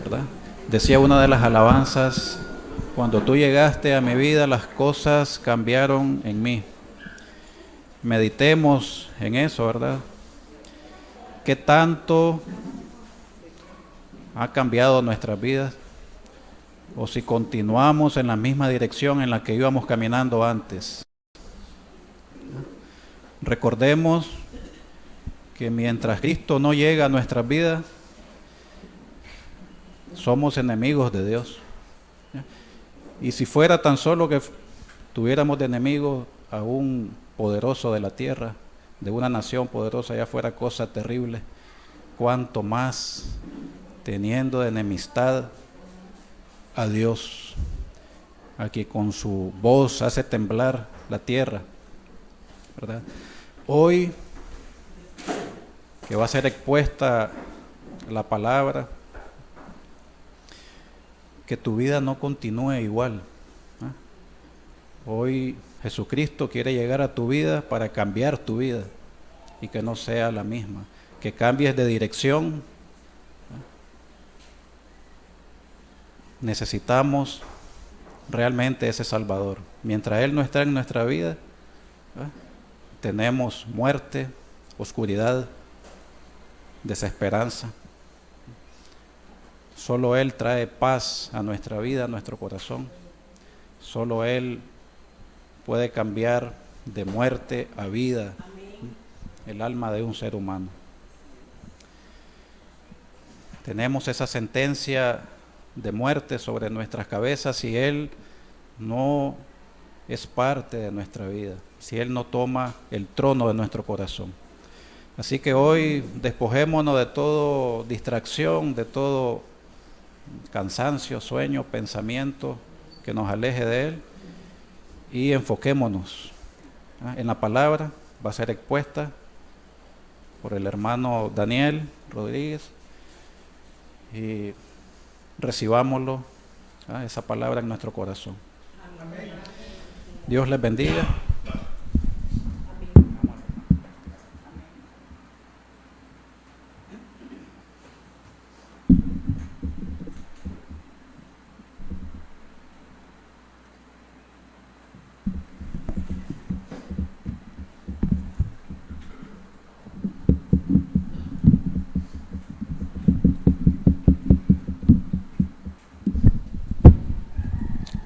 ¿verdad? Decía una de las alabanzas: cuando tú llegaste a mi vida, las cosas cambiaron en mí. Meditemos en eso, ¿verdad? ¿Qué tanto ha cambiado nuestras vidas? O si continuamos en la misma dirección en la que íbamos caminando antes. Recordemos que mientras Cristo no llega a nuestras vidas, somos enemigos de Dios. Y si fuera tan solo que tuviéramos de enemigos a un poderoso de la tierra, de una nación poderosa, ya fuera cosa terrible, cuanto más teniendo de enemistad a Dios, a quien con su voz hace temblar la tierra, ¿verdad? Hoy que va a ser expuesta la palabra, que tu vida no continúe igual. Hoy Jesucristo quiere llegar a tu vida para cambiar tu vida y que no sea la misma, que cambies de dirección. Necesitamos realmente ese Salvador. Mientras Él no está en nuestra vida, tenemos muerte, oscuridad, desesperanza. Solo Él trae paz a nuestra vida, a nuestro corazón. Solo Él puede cambiar de muerte a vida el alma de un ser humano. Tenemos esa sentencia de muerte sobre nuestras cabezas si Él no es parte de nuestra vida, si Él no toma el trono de nuestro corazón. Así que hoy despojémonos de toda distracción, de todo cansancio, sueño, pensamiento que nos aleje de Él, y enfoquémonos en la palabra. Va a ser expuesta por el hermano Daniel Rodríguez y recibámoslo, esa palabra en nuestro corazón. Dios les bendiga.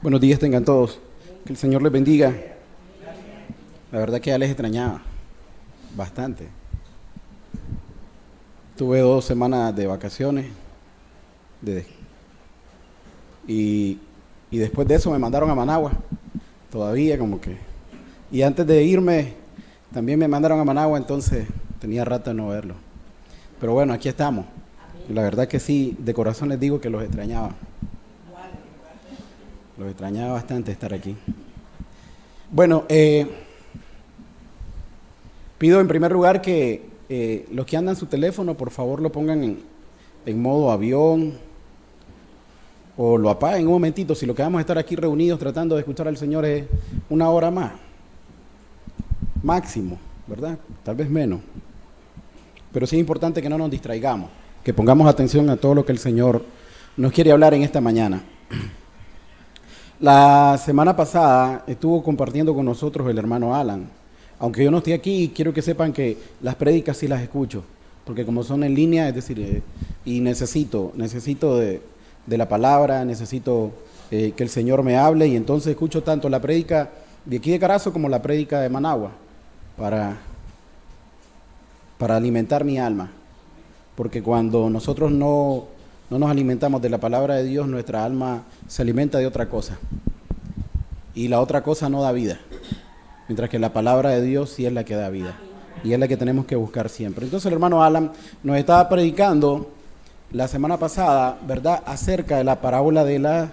Buenos días tengan todos, que el Señor les bendiga. La verdad que ya les extrañaba bastante. Tuve 2 semanas de vacaciones y después de eso me mandaron a Managua, todavía como que. Y antes de irme también me mandaron a Managua, entonces tenía rato de no verlo. Pero bueno, aquí estamos. Y la verdad que sí, de corazón les digo que los extrañaba. Los extrañaba bastante estar aquí. Bueno, pido en primer lugar que los que andan su teléfono, por favor, lo pongan en modo avión o lo apaguen un momentito. Si lo que vamos a estar aquí reunidos tratando de escuchar al Señor es 1 hora más, máximo, ¿verdad? Tal vez menos. Pero sí es importante que no nos distraigamos, que pongamos atención a todo lo que el Señor nos quiere hablar en esta mañana. La semana pasada estuvo compartiendo con nosotros el hermano Alan. Aunque yo no esté aquí, quiero que sepan que las prédicas sí las escucho, porque como son en línea, es decir, y necesito de la palabra, necesito que el Señor me hable, y entonces escucho tanto la prédica de aquí de Carazo como la prédica de Managua para alimentar mi alma, porque cuando nosotros no nos alimentamos de la palabra de Dios, nuestra alma se alimenta de otra cosa. Y la otra cosa no da vida. Mientras que la palabra de Dios sí es la que da vida. Y es la que tenemos que buscar siempre. Entonces el hermano Alan nos estaba predicando la semana pasada, ¿verdad?, acerca de la parábola de la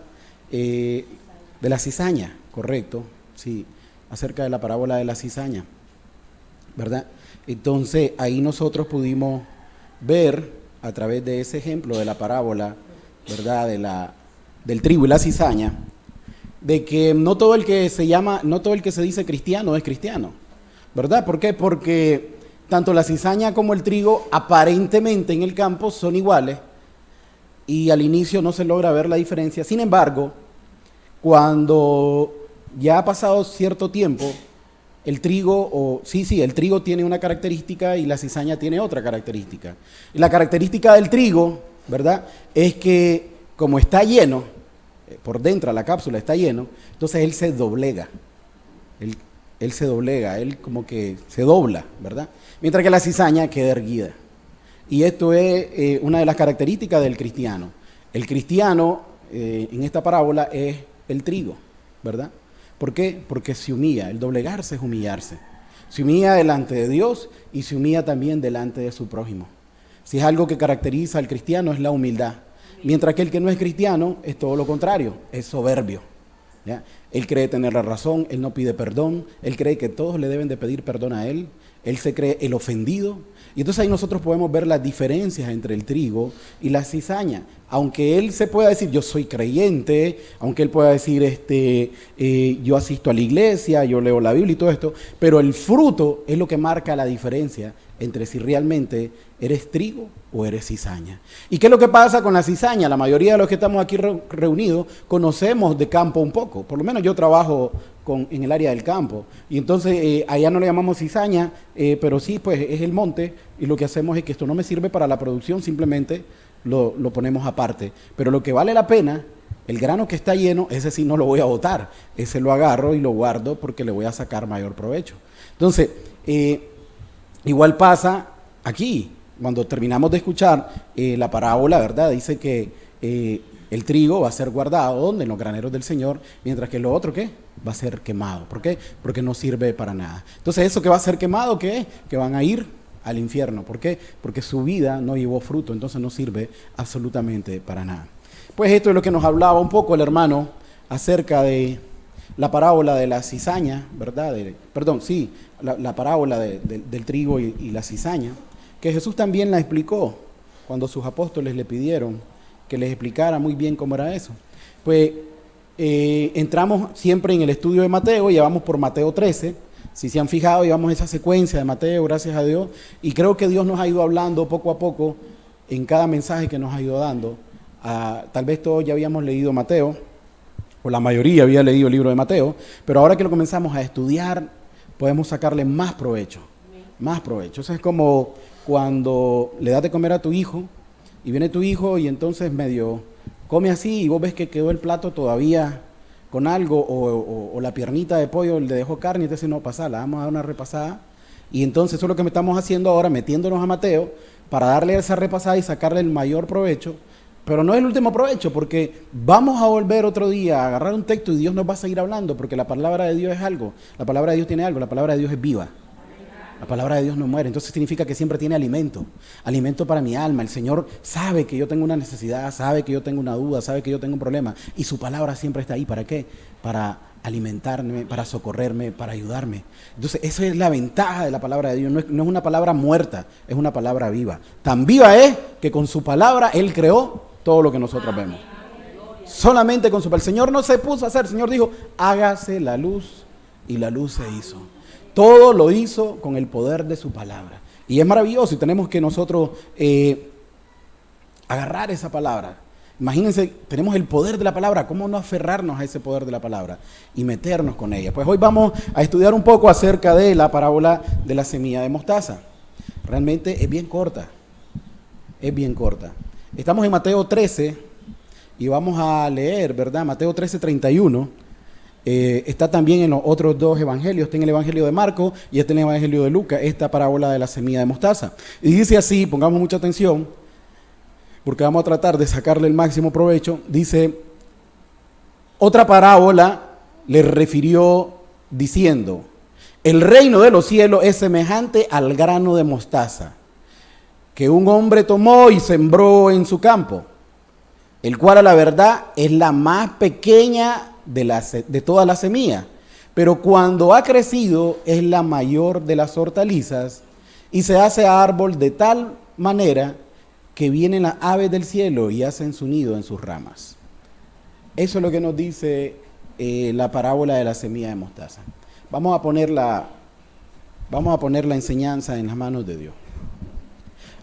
cizaña, correcto, sí, acerca de la parábola de la cizaña, ¿verdad? Entonces ahí nosotros pudimos ver a través de ese ejemplo de la parábola, ¿verdad?, del trigo y la cizaña, de que no todo el que se dice cristiano es cristiano, ¿verdad? ¿Por qué? Porque tanto la cizaña como el trigo aparentemente en el campo son iguales, y al inicio no se logra ver la diferencia. Sin embargo, cuando ya ha pasado cierto tiempo, el trigo, el trigo tiene una característica y la cizaña tiene otra característica. Y la característica del trigo, ¿verdad?, es que como está lleno, por dentro la cápsula está lleno, entonces él se doblega. Él se doblega, él como que se dobla, ¿verdad? Mientras que la cizaña queda erguida. Y esto es una de las características del cristiano. El cristiano, en esta parábola, es el trigo, ¿verdad? ¿Por qué? Porque se humilla. El doblegarse es humillarse. Se humilla delante de Dios y se humilla también delante de su prójimo. Si es algo que caracteriza al cristiano es la humildad. Mientras que el que no es cristiano es todo lo contrario, es soberbio, ¿ya? Él cree tener la razón, él no pide perdón, él cree que todos le deben de pedir perdón a él se cree el ofendido. Y entonces ahí nosotros podemos ver las diferencias entre el trigo y la cizaña. Aunque él se pueda decir, yo soy creyente, aunque él pueda decir, yo asisto a la iglesia, yo leo la Biblia y todo esto, pero el fruto es lo que marca la diferencia entre si realmente eres trigo o eres cizaña. ¿Y qué es lo que pasa con la cizaña? La mayoría de los que estamos aquí reunidos conocemos de campo un poco, por lo menos yo trabajo en el área del campo, y entonces allá no le llamamos cizaña, pero sí, pues es el monte, y lo que hacemos es que esto no me sirve para la producción, simplemente lo ponemos aparte, pero lo que vale la pena, el grano que está lleno, ese sí no lo voy a botar, ese lo agarro y lo guardo porque le voy a sacar mayor provecho. Entonces, igual pasa aquí, cuando terminamos de escuchar la parábola, ¿verdad? Dice que el trigo va a ser guardado, ¿dónde? En los graneros del Señor, mientras que lo otro, ¿qué? Va a ser quemado. ¿Por qué? Porque no sirve para nada. Entonces, eso que va a ser quemado, ¿qué es? Que van a ir al infierno. ¿Por qué? Porque su vida no llevó fruto, entonces no sirve absolutamente para nada. Pues esto es lo que nos hablaba un poco el hermano acerca de la parábola de la cizaña, ¿verdad? La parábola del trigo y la cizaña, que Jesús también la explicó cuando sus apóstoles le pidieron que les explicara muy bien cómo era eso. Pues entramos siempre en el estudio de Mateo, ya vamos por Mateo 13, si se han fijado, llevamos esa secuencia de Mateo, gracias a Dios, y creo que Dios nos ha ido hablando poco a poco en cada mensaje que nos ha ido dando. Tal vez todos ya habíamos leído Mateo, o la mayoría había leído el libro de Mateo, pero ahora que lo comenzamos a estudiar, podemos sacarle más provecho, más provecho. Eso es como cuando le das de comer a tu hijo, y viene tu hijo y entonces medio come así, y vos ves que quedó el plato todavía con algo, o la piernita de pollo le dejó carne, y te dice, no, pasala, vamos a dar una repasada. Y entonces eso es lo que estamos haciendo ahora, metiéndonos a Mateo, para darle esa repasada y sacarle el mayor provecho. Pero no es el último provecho, porque vamos a volver otro día a agarrar un texto y Dios nos va a seguir hablando, porque la palabra de Dios es algo, la palabra de Dios tiene algo, la palabra de Dios es viva. La palabra de Dios no muere, entonces significa que siempre tiene alimento, alimento para mi alma. El Señor sabe que yo tengo una necesidad, sabe que yo tengo una duda, sabe que yo tengo un problema, y su palabra siempre está ahí. ¿Para qué? Para alimentarme, para socorrerme, para ayudarme. Entonces esa es la ventaja de la palabra de Dios, no es una palabra muerta, es una palabra viva. Tan viva es que con su palabra Él creó todo lo que nosotros vemos. Solamente con su palabra. El Señor no se puso a hacer, el Señor dijo, hágase la luz, y la luz se hizo. Todo lo hizo con el poder de su palabra. Y es maravilloso, y tenemos que nosotros agarrar esa palabra. Imagínense, tenemos el poder de la palabra, ¿cómo no aferrarnos a ese poder de la palabra y meternos con ella? Pues hoy vamos a estudiar un poco acerca de la parábola de la semilla de mostaza. Realmente es bien corta, es bien corta. Estamos en Mateo 13 y vamos a leer, ¿verdad? Mateo 13, 31. Está también en los otros dos evangelios, está en el evangelio de Marcos y está en el evangelio de Lucas, esta parábola de la semilla de mostaza. Y dice así, pongamos mucha atención, porque vamos a tratar de sacarle el máximo provecho. Dice, otra parábola le refirió diciendo, el reino de los cielos es semejante al grano de mostaza, que un hombre tomó y sembró en su campo, el cual a la verdad es la más pequeña de todas las semillas, pero cuando ha crecido es la mayor de las hortalizas y se hace árbol de tal manera que vienen las aves del cielo y hacen su nido en sus ramas. Eso es lo que nos dice la parábola de la semilla de mostaza. Vamos a poner la enseñanza en las manos de Dios.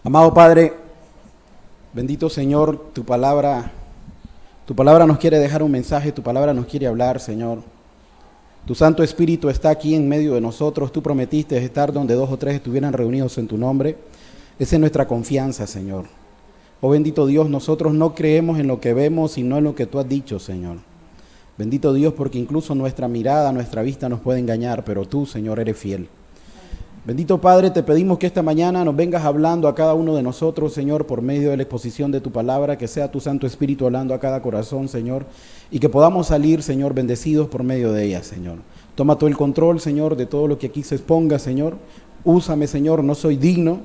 Amado Padre, Bendito Señor, tu palabra nos quiere dejar un mensaje, tu palabra nos quiere hablar, Señor. Tu Santo Espíritu está aquí en medio de nosotros. Tú prometiste estar donde 2 o 3 estuvieran reunidos en tu nombre. Esa es nuestra confianza, Señor. Oh bendito Dios, nosotros no creemos en lo que vemos, sino en lo que tú has dicho, Señor. Bendito Dios, porque incluso nuestra mirada, nuestra vista nos puede engañar, pero tú, Señor, eres fiel. Bendito Padre, te pedimos que esta mañana nos vengas hablando a cada uno de nosotros, Señor, por medio de la exposición de tu palabra, que sea tu Santo Espíritu hablando a cada corazón, Señor, y que podamos salir, Señor, bendecidos por medio de ella, Señor. Toma todo el control, Señor, de todo lo que aquí se exponga, Señor. Úsame, Señor, no soy digno,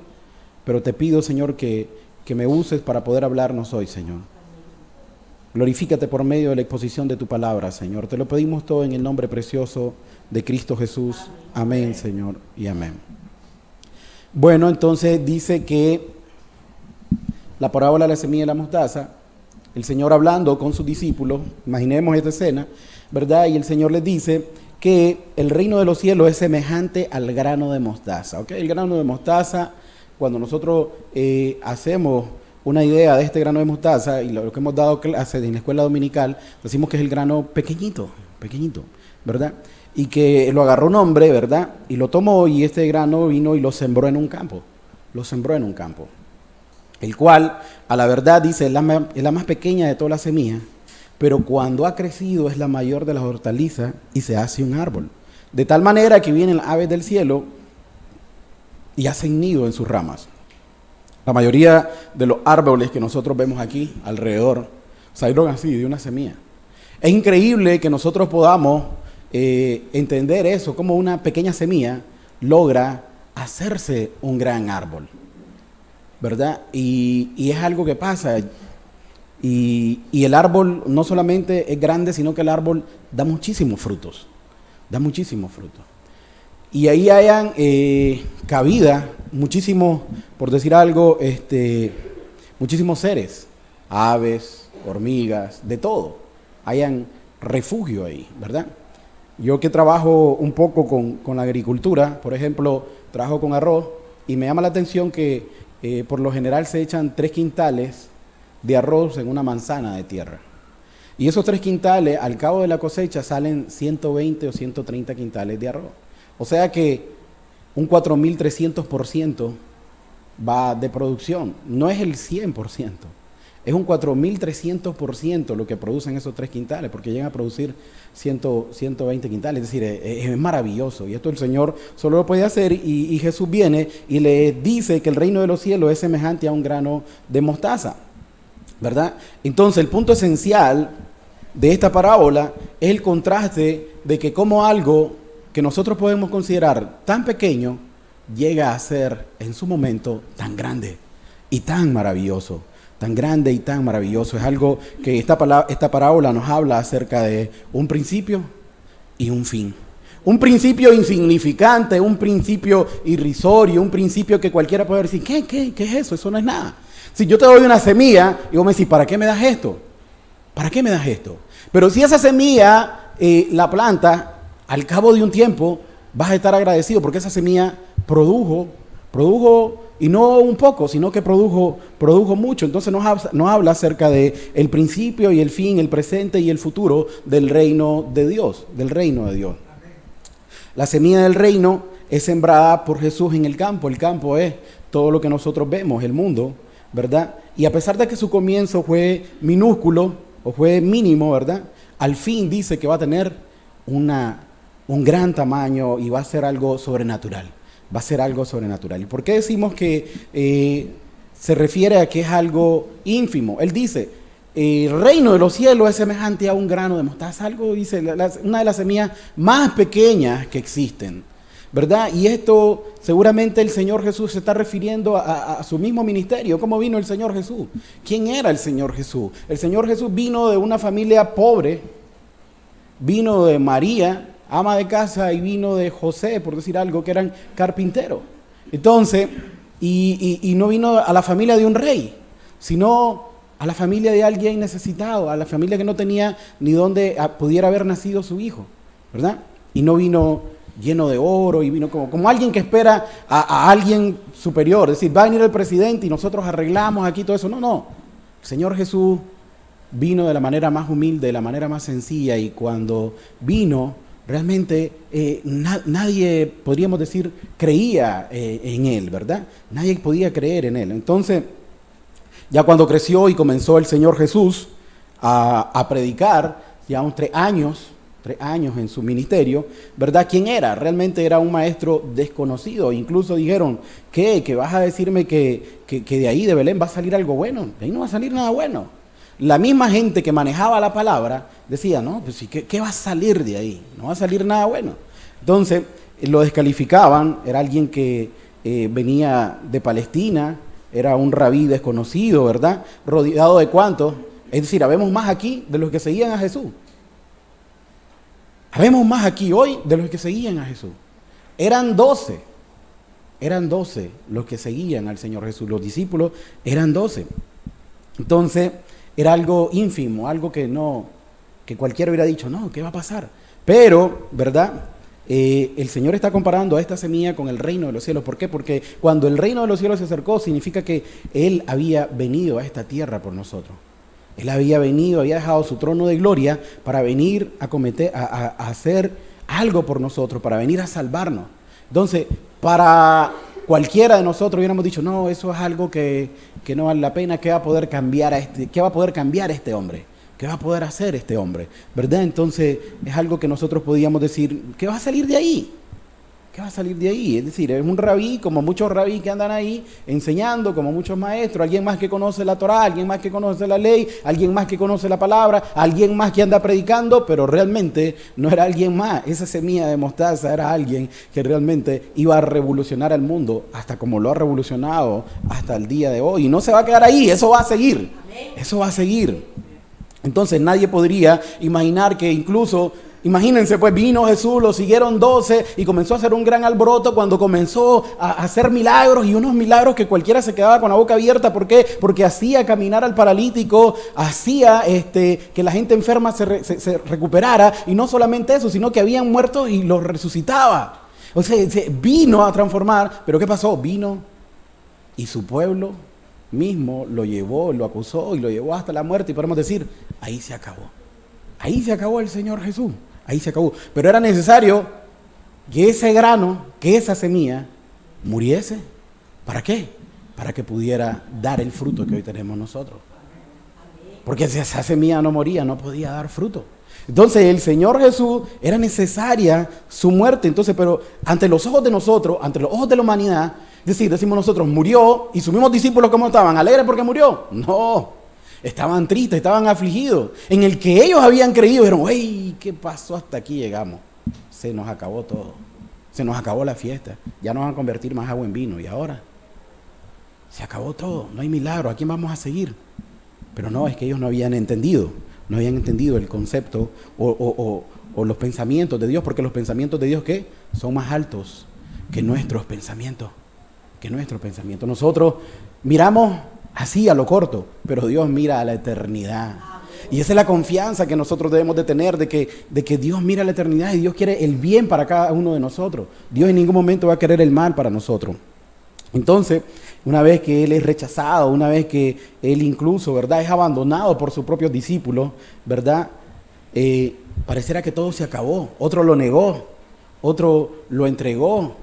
pero te pido, Señor, que me uses para poder hablarnos hoy, Señor. Glorifícate por medio de la exposición de tu palabra, Señor. Te lo pedimos todo en el nombre precioso de Cristo Jesús. Amén, Señor, y amén. Bueno, entonces dice que la parábola de la semilla de la mostaza, el Señor hablando con sus discípulos, imaginemos esta escena, ¿verdad? Y el Señor les dice que el reino de los cielos es semejante al grano de mostaza, ¿ok? El grano de mostaza, cuando nosotros hacemos una idea de este grano de mostaza, y lo que hemos dado clase en la escuela dominical, decimos que es el grano pequeñito, ¿verdad? Y que lo agarró un hombre, ¿verdad? Y lo tomó, y este grano vino y lo sembró en un campo. El cual, a la verdad, dice, es la más pequeña de todas las semillas, pero cuando ha crecido es la mayor de las hortalizas y se hace un árbol. De tal manera que vienen aves del cielo y hacen nido en sus ramas. La mayoría de los árboles que nosotros vemos aquí alrededor salieron así, de una semilla. Es increíble que nosotros podamos entender eso, como una pequeña semilla logra hacerse un gran árbol, ¿verdad? Y es algo que pasa. Y el árbol no solamente es grande, sino que el árbol da muchísimos frutos. Y ahí hayan cabida muchísimos, por decir algo, muchísimos seres, aves, hormigas, de todo. Hayan refugio ahí, ¿verdad? Yo que trabajo un poco con la agricultura, por ejemplo, trabajo con arroz, y me llama la atención que por lo general se echan 3 quintales de arroz en una manzana de tierra. Y esos 3 quintales, al cabo de la cosecha, salen 120 o 130 quintales de arroz. O sea que un 4.300% va de producción. No es el 100%, es un 4.300% lo que producen esos 3 quintales, porque llegan a producir 120 quintales. Es decir, es maravilloso. Y esto el Señor solo lo puede hacer, y Jesús viene y le dice que el reino de los cielos es semejante a un grano de mostaza, ¿verdad? Entonces, el punto esencial de esta parábola es el contraste de que como algo que nosotros podemos considerar tan pequeño llega a ser en su momento tan grande y tan maravilloso. Es algo que esta parábola nos habla acerca de un principio y un fin. Un principio insignificante, un principio irrisorio, un principio que cualquiera puede decir, ¿qué es eso? Eso no es nada. Si yo te doy una semilla y vos me decís, ¿para qué me das esto? Pero si esa semilla la planta, al cabo de un tiempo vas a estar agradecido porque esa semilla produjo, y no un poco, sino que produjo mucho. Entonces nos habla acerca de el principio y el fin, el presente y el futuro del reino de Dios, La semilla del reino es sembrada por Jesús en el campo. El campo es todo lo que nosotros vemos, el mundo, ¿verdad? Y a pesar de que su comienzo fue minúsculo o fue mínimo, ¿verdad? Al fin dice que va a tener un gran tamaño y va a ser algo sobrenatural. ¿Y por qué decimos que se refiere a que es algo ínfimo? Él dice, el reino de los cielos es semejante a un grano de mostaza. Algo, dice, una de las semillas más pequeñas que existen, ¿verdad? Y esto seguramente el Señor Jesús se está refiriendo a su mismo ministerio. ¿Cómo vino el Señor Jesús? ¿Quién era el Señor Jesús? El Señor Jesús vino de una familia pobre, vino de María, ama de casa, y vino de José, por decir algo, que eran carpinteros. Entonces, y no vino a la familia de un rey, sino a la familia de alguien necesitado, a la familia que no tenía ni dónde pudiera haber nacido su hijo, ¿verdad? Y no vino lleno de oro, y vino como alguien que espera a alguien superior, es decir, va a venir el presidente y nosotros arreglamos aquí todo eso. No, El Señor Jesús vino de la manera más humilde, de la manera más sencilla, y cuando vino, realmente nadie, podríamos decir, creía en Él, ¿verdad? Nadie podía creer en Él. Entonces, ya cuando creció y comenzó el Señor Jesús a predicar, ya unos 3 años en su ministerio, ¿verdad? ¿Quién era? Realmente era un maestro desconocido. Incluso dijeron, ¿qué? ¿Que vas a decirme que de ahí, de Belén, va a salir algo bueno? De ahí no va a salir nada bueno. La misma gente que manejaba la palabra decía, no, pues ¿qué va a salir de ahí? No va a salir nada bueno. Entonces, lo descalificaban, era alguien que venía de Palestina, era un rabí desconocido, ¿verdad? ¿Rodeado de cuántos? Es decir, habemos más aquí de los que seguían a Jesús. Habemos más aquí hoy de los que seguían a Jesús. Eran 12 los que seguían al Señor Jesús. Los discípulos eran 12. Entonces, era algo ínfimo, algo que cualquiera hubiera dicho, no, ¿qué va a pasar? Pero, ¿verdad? El Señor está comparando a esta semilla con el reino de los cielos. ¿Por qué? Porque cuando el reino de los cielos se acercó, significa que Él había venido a esta tierra por nosotros. Él había venido, había dejado su trono de gloria para venir a hacer algo por nosotros, para venir a salvarnos. Entonces, para cualquiera de nosotros hubiéramos dicho, no, eso es algo que no vale la pena. ¿Qué va a poder cambiar qué va a poder cambiar este hombre? ¿Qué va a poder hacer este hombre? ¿Verdad? Entonces, es algo que nosotros podíamos decir, ¿qué va a salir de ahí? ¿Qué va a salir de ahí? Es decir, es un rabí, como muchos rabí que andan ahí enseñando, como muchos maestros, alguien más que conoce la Torá, alguien más que conoce la ley, alguien más que conoce la palabra, alguien más que anda predicando, pero realmente no era alguien más. Esa semilla de mostaza era alguien que realmente iba a revolucionar al mundo, hasta como lo ha revolucionado hasta el día de hoy. Y no se va a quedar ahí, eso va a seguir. Eso va a seguir. Entonces nadie podría imaginar que incluso, imagínense, pues vino Jesús, lo siguieron 12 y comenzó a hacer un gran alboroto cuando comenzó a hacer milagros, y unos milagros que cualquiera se quedaba con la boca abierta. ¿Por qué? Porque hacía caminar al paralítico, hacía que la gente enferma se recuperara, y no solamente eso, sino que habían muertos y los resucitaba. O sea, vino a transformar. Pero ¿qué pasó? Vino y su pueblo mismo lo llevó, lo acusó y lo llevó hasta la muerte, y podemos decir, ahí se acabó. Ahí se acabó el Señor Jesús, ahí se acabó. Pero era necesario que ese grano, que esa semilla muriese. ¿Para qué? Para que pudiera dar el fruto que hoy tenemos nosotros. Porque si esa semilla no moría, no podía dar fruto. Entonces el Señor Jesús, era necesaria su muerte. Entonces, pero ante los ojos de nosotros, ante los ojos de la humanidad, es decir, decimos nosotros, murió, y sus mismos discípulos, ¿cómo estaban? ¿Alegres porque murió? No, estaban tristes, estaban afligidos. En el que ellos habían creído, dijeron, ¡ey! ¿Qué pasó? Hasta aquí llegamos. Se nos acabó todo. Se nos acabó la fiesta. Ya no van a convertir más agua en vino. ¿Y ahora? Se acabó todo. No hay milagro. ¿A quién vamos a seguir? Pero no, es que ellos no habían entendido. No habían entendido el concepto o los pensamientos de Dios. Porque los pensamientos de Dios, ¿qué? Son más altos que nuestros pensamientos. Nosotros miramos así a lo corto, pero Dios mira a la eternidad. Y esa es la confianza que nosotros debemos de tener, de que Dios mira a la eternidad, y Dios quiere el bien para cada uno de nosotros. Dios en ningún momento va a querer el mal para nosotros. Entonces, una vez que Él es rechazado, una vez que Él incluso, ¿verdad?, es abandonado por sus propios discípulos, ¿verdad?, pareciera que todo se acabó. Otro lo negó, otro lo entregó,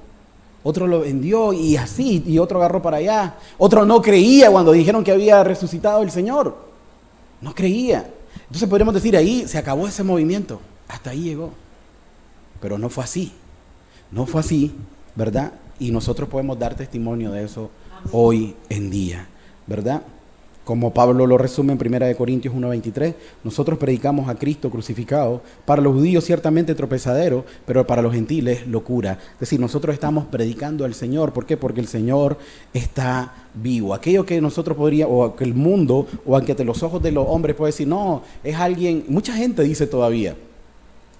otro lo vendió, y así, y otro agarró para allá. Otro no creía cuando dijeron que había resucitado el Señor. No creía. Entonces podríamos decir, ahí se acabó ese movimiento. Hasta ahí llegó. Pero no fue así. No fue así, ¿verdad? Y nosotros podemos dar testimonio de eso hoy en día, ¿verdad? Como Pablo lo resume en 1 Corintios 1:23, nosotros predicamos a Cristo crucificado, para los judíos ciertamente tropezadero, pero para los gentiles locura. Es decir, nosotros estamos predicando al Señor. ¿Por qué? Porque el Señor está vivo. Aquello que nosotros podríamos, o que el mundo, o ante los ojos de los hombres puede decir, no, es alguien, mucha gente dice todavía,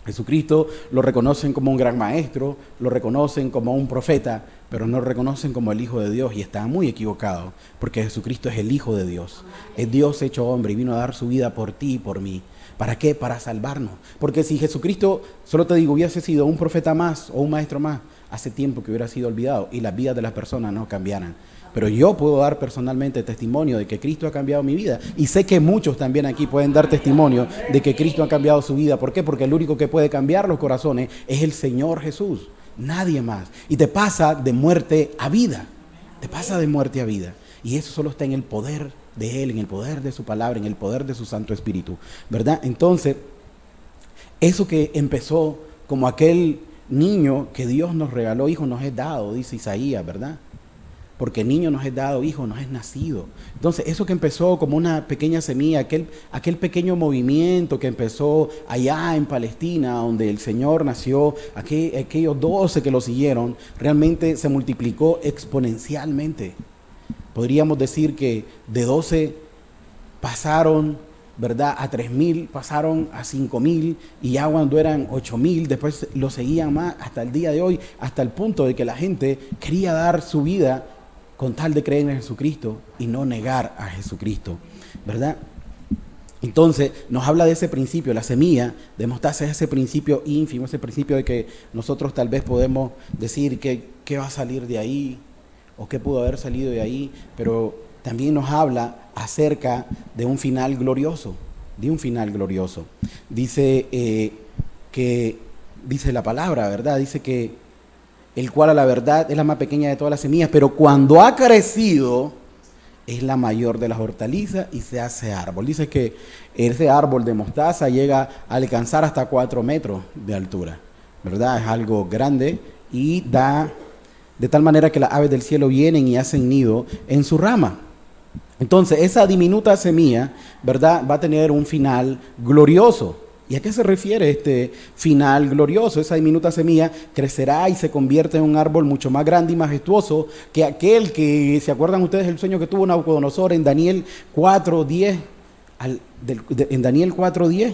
Jesucristo lo reconocen como un gran maestro, lo reconocen como un profeta, pero no lo reconocen como el Hijo de Dios, y está muy equivocado, porque Jesucristo es el Hijo de Dios, es Dios hecho hombre, y vino a dar su vida por ti y por mí. ¿Para qué? Para salvarnos. Porque si Jesucristo, solo te digo, hubiese sido un profeta más o un maestro más, hace tiempo que hubiera sido olvidado y las vidas de las personas no cambiaran. pero yo puedo dar personalmente testimonio de que Cristo ha cambiado mi vida. Y sé que muchos también aquí pueden dar testimonio de que Cristo ha cambiado su vida. ¿Por qué? Porque el único que puede cambiar los corazones es el Señor Jesús, nadie más. Y te pasa de muerte a vida, te pasa de muerte a vida. Y eso solo está en el poder de Él, en el poder de su palabra, en el poder de su Santo Espíritu, ¿verdad? Entonces, eso que empezó como aquel niño que Dios nos regaló, hijo nos es dado, dice Isaías, ¿verdad? Porque niño nos es dado, hijo nos es nacido. Entonces, eso que empezó como una pequeña semilla, aquel pequeño movimiento que empezó allá en Palestina, donde el Señor nació, aquellos 12 que lo siguieron, realmente se multiplicó exponencialmente. Podríamos decir que de 12 pasaron, ¿verdad?, a 3,000, pasaron a 5,000, y ya cuando eran 8,000, después lo seguían más hasta el día de hoy, hasta el punto de que la gente quería dar su vida con tal de creer en Jesucristo y no negar a Jesucristo, ¿verdad? Entonces nos habla de ese principio, la semilla de mostaza es ese principio ínfimo, ese principio de que nosotros tal vez podemos decir que qué va a salir de ahí o qué pudo haber salido de ahí, pero también nos habla acerca de un final glorioso, Dice dice la palabra, ¿verdad? Dice que el cual a la verdad es la más pequeña de todas las semillas, pero cuando ha crecido es la mayor de las hortalizas y se hace árbol. Dice que ese árbol de mostaza llega a alcanzar hasta 4 metros de altura, ¿verdad? Es algo grande y da de tal manera que las aves del cielo vienen y hacen nido en su rama. Entonces, esa diminuta semilla, ¿verdad?, va a tener un final glorioso. ¿Y a qué se refiere este final glorioso? Esa diminuta semilla crecerá y se convierte en un árbol mucho más grande y majestuoso que aquel que, ¿se acuerdan ustedes el sueño que tuvo Nabucodonosor en Daniel 4:10? En Daniel 4:10,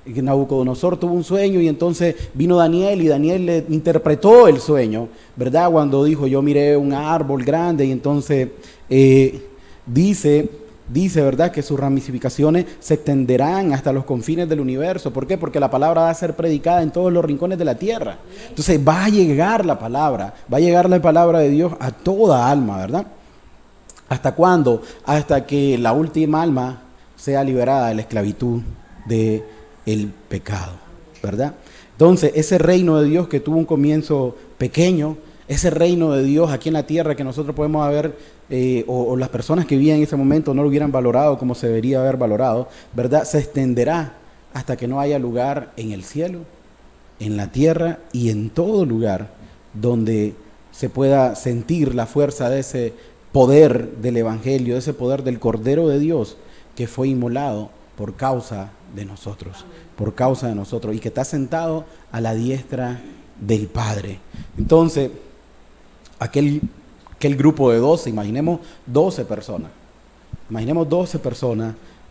Nabucodonosor tuvo un sueño y entonces vino Daniel y Daniel le interpretó el sueño, ¿verdad? Cuando dijo, yo miré un árbol grande y entonces dice, ¿verdad?, que sus ramificaciones se extenderán hasta los confines del universo. ¿Por qué? Porque la palabra va a ser predicada en todos los rincones de la tierra. Entonces va a llegar la palabra de Dios a toda alma, ¿verdad? ¿Hasta cuándo? Hasta que la última alma sea liberada de la esclavitud del pecado, ¿verdad? Entonces, ese reino de Dios que tuvo un comienzo pequeño, ese reino de Dios aquí en la tierra que nosotros podemos haber, o las personas que vivían en ese momento no lo hubieran valorado como se debería haber valorado, ¿verdad?, se extenderá hasta que no haya lugar en el cielo, en la tierra y en todo lugar donde se pueda sentir la fuerza de ese poder del Evangelio, de ese poder del Cordero de Dios que fue inmolado por causa de nosotros, y que está sentado a la diestra del Padre. Entonces, aquel grupo de 12, imaginemos 12 personas,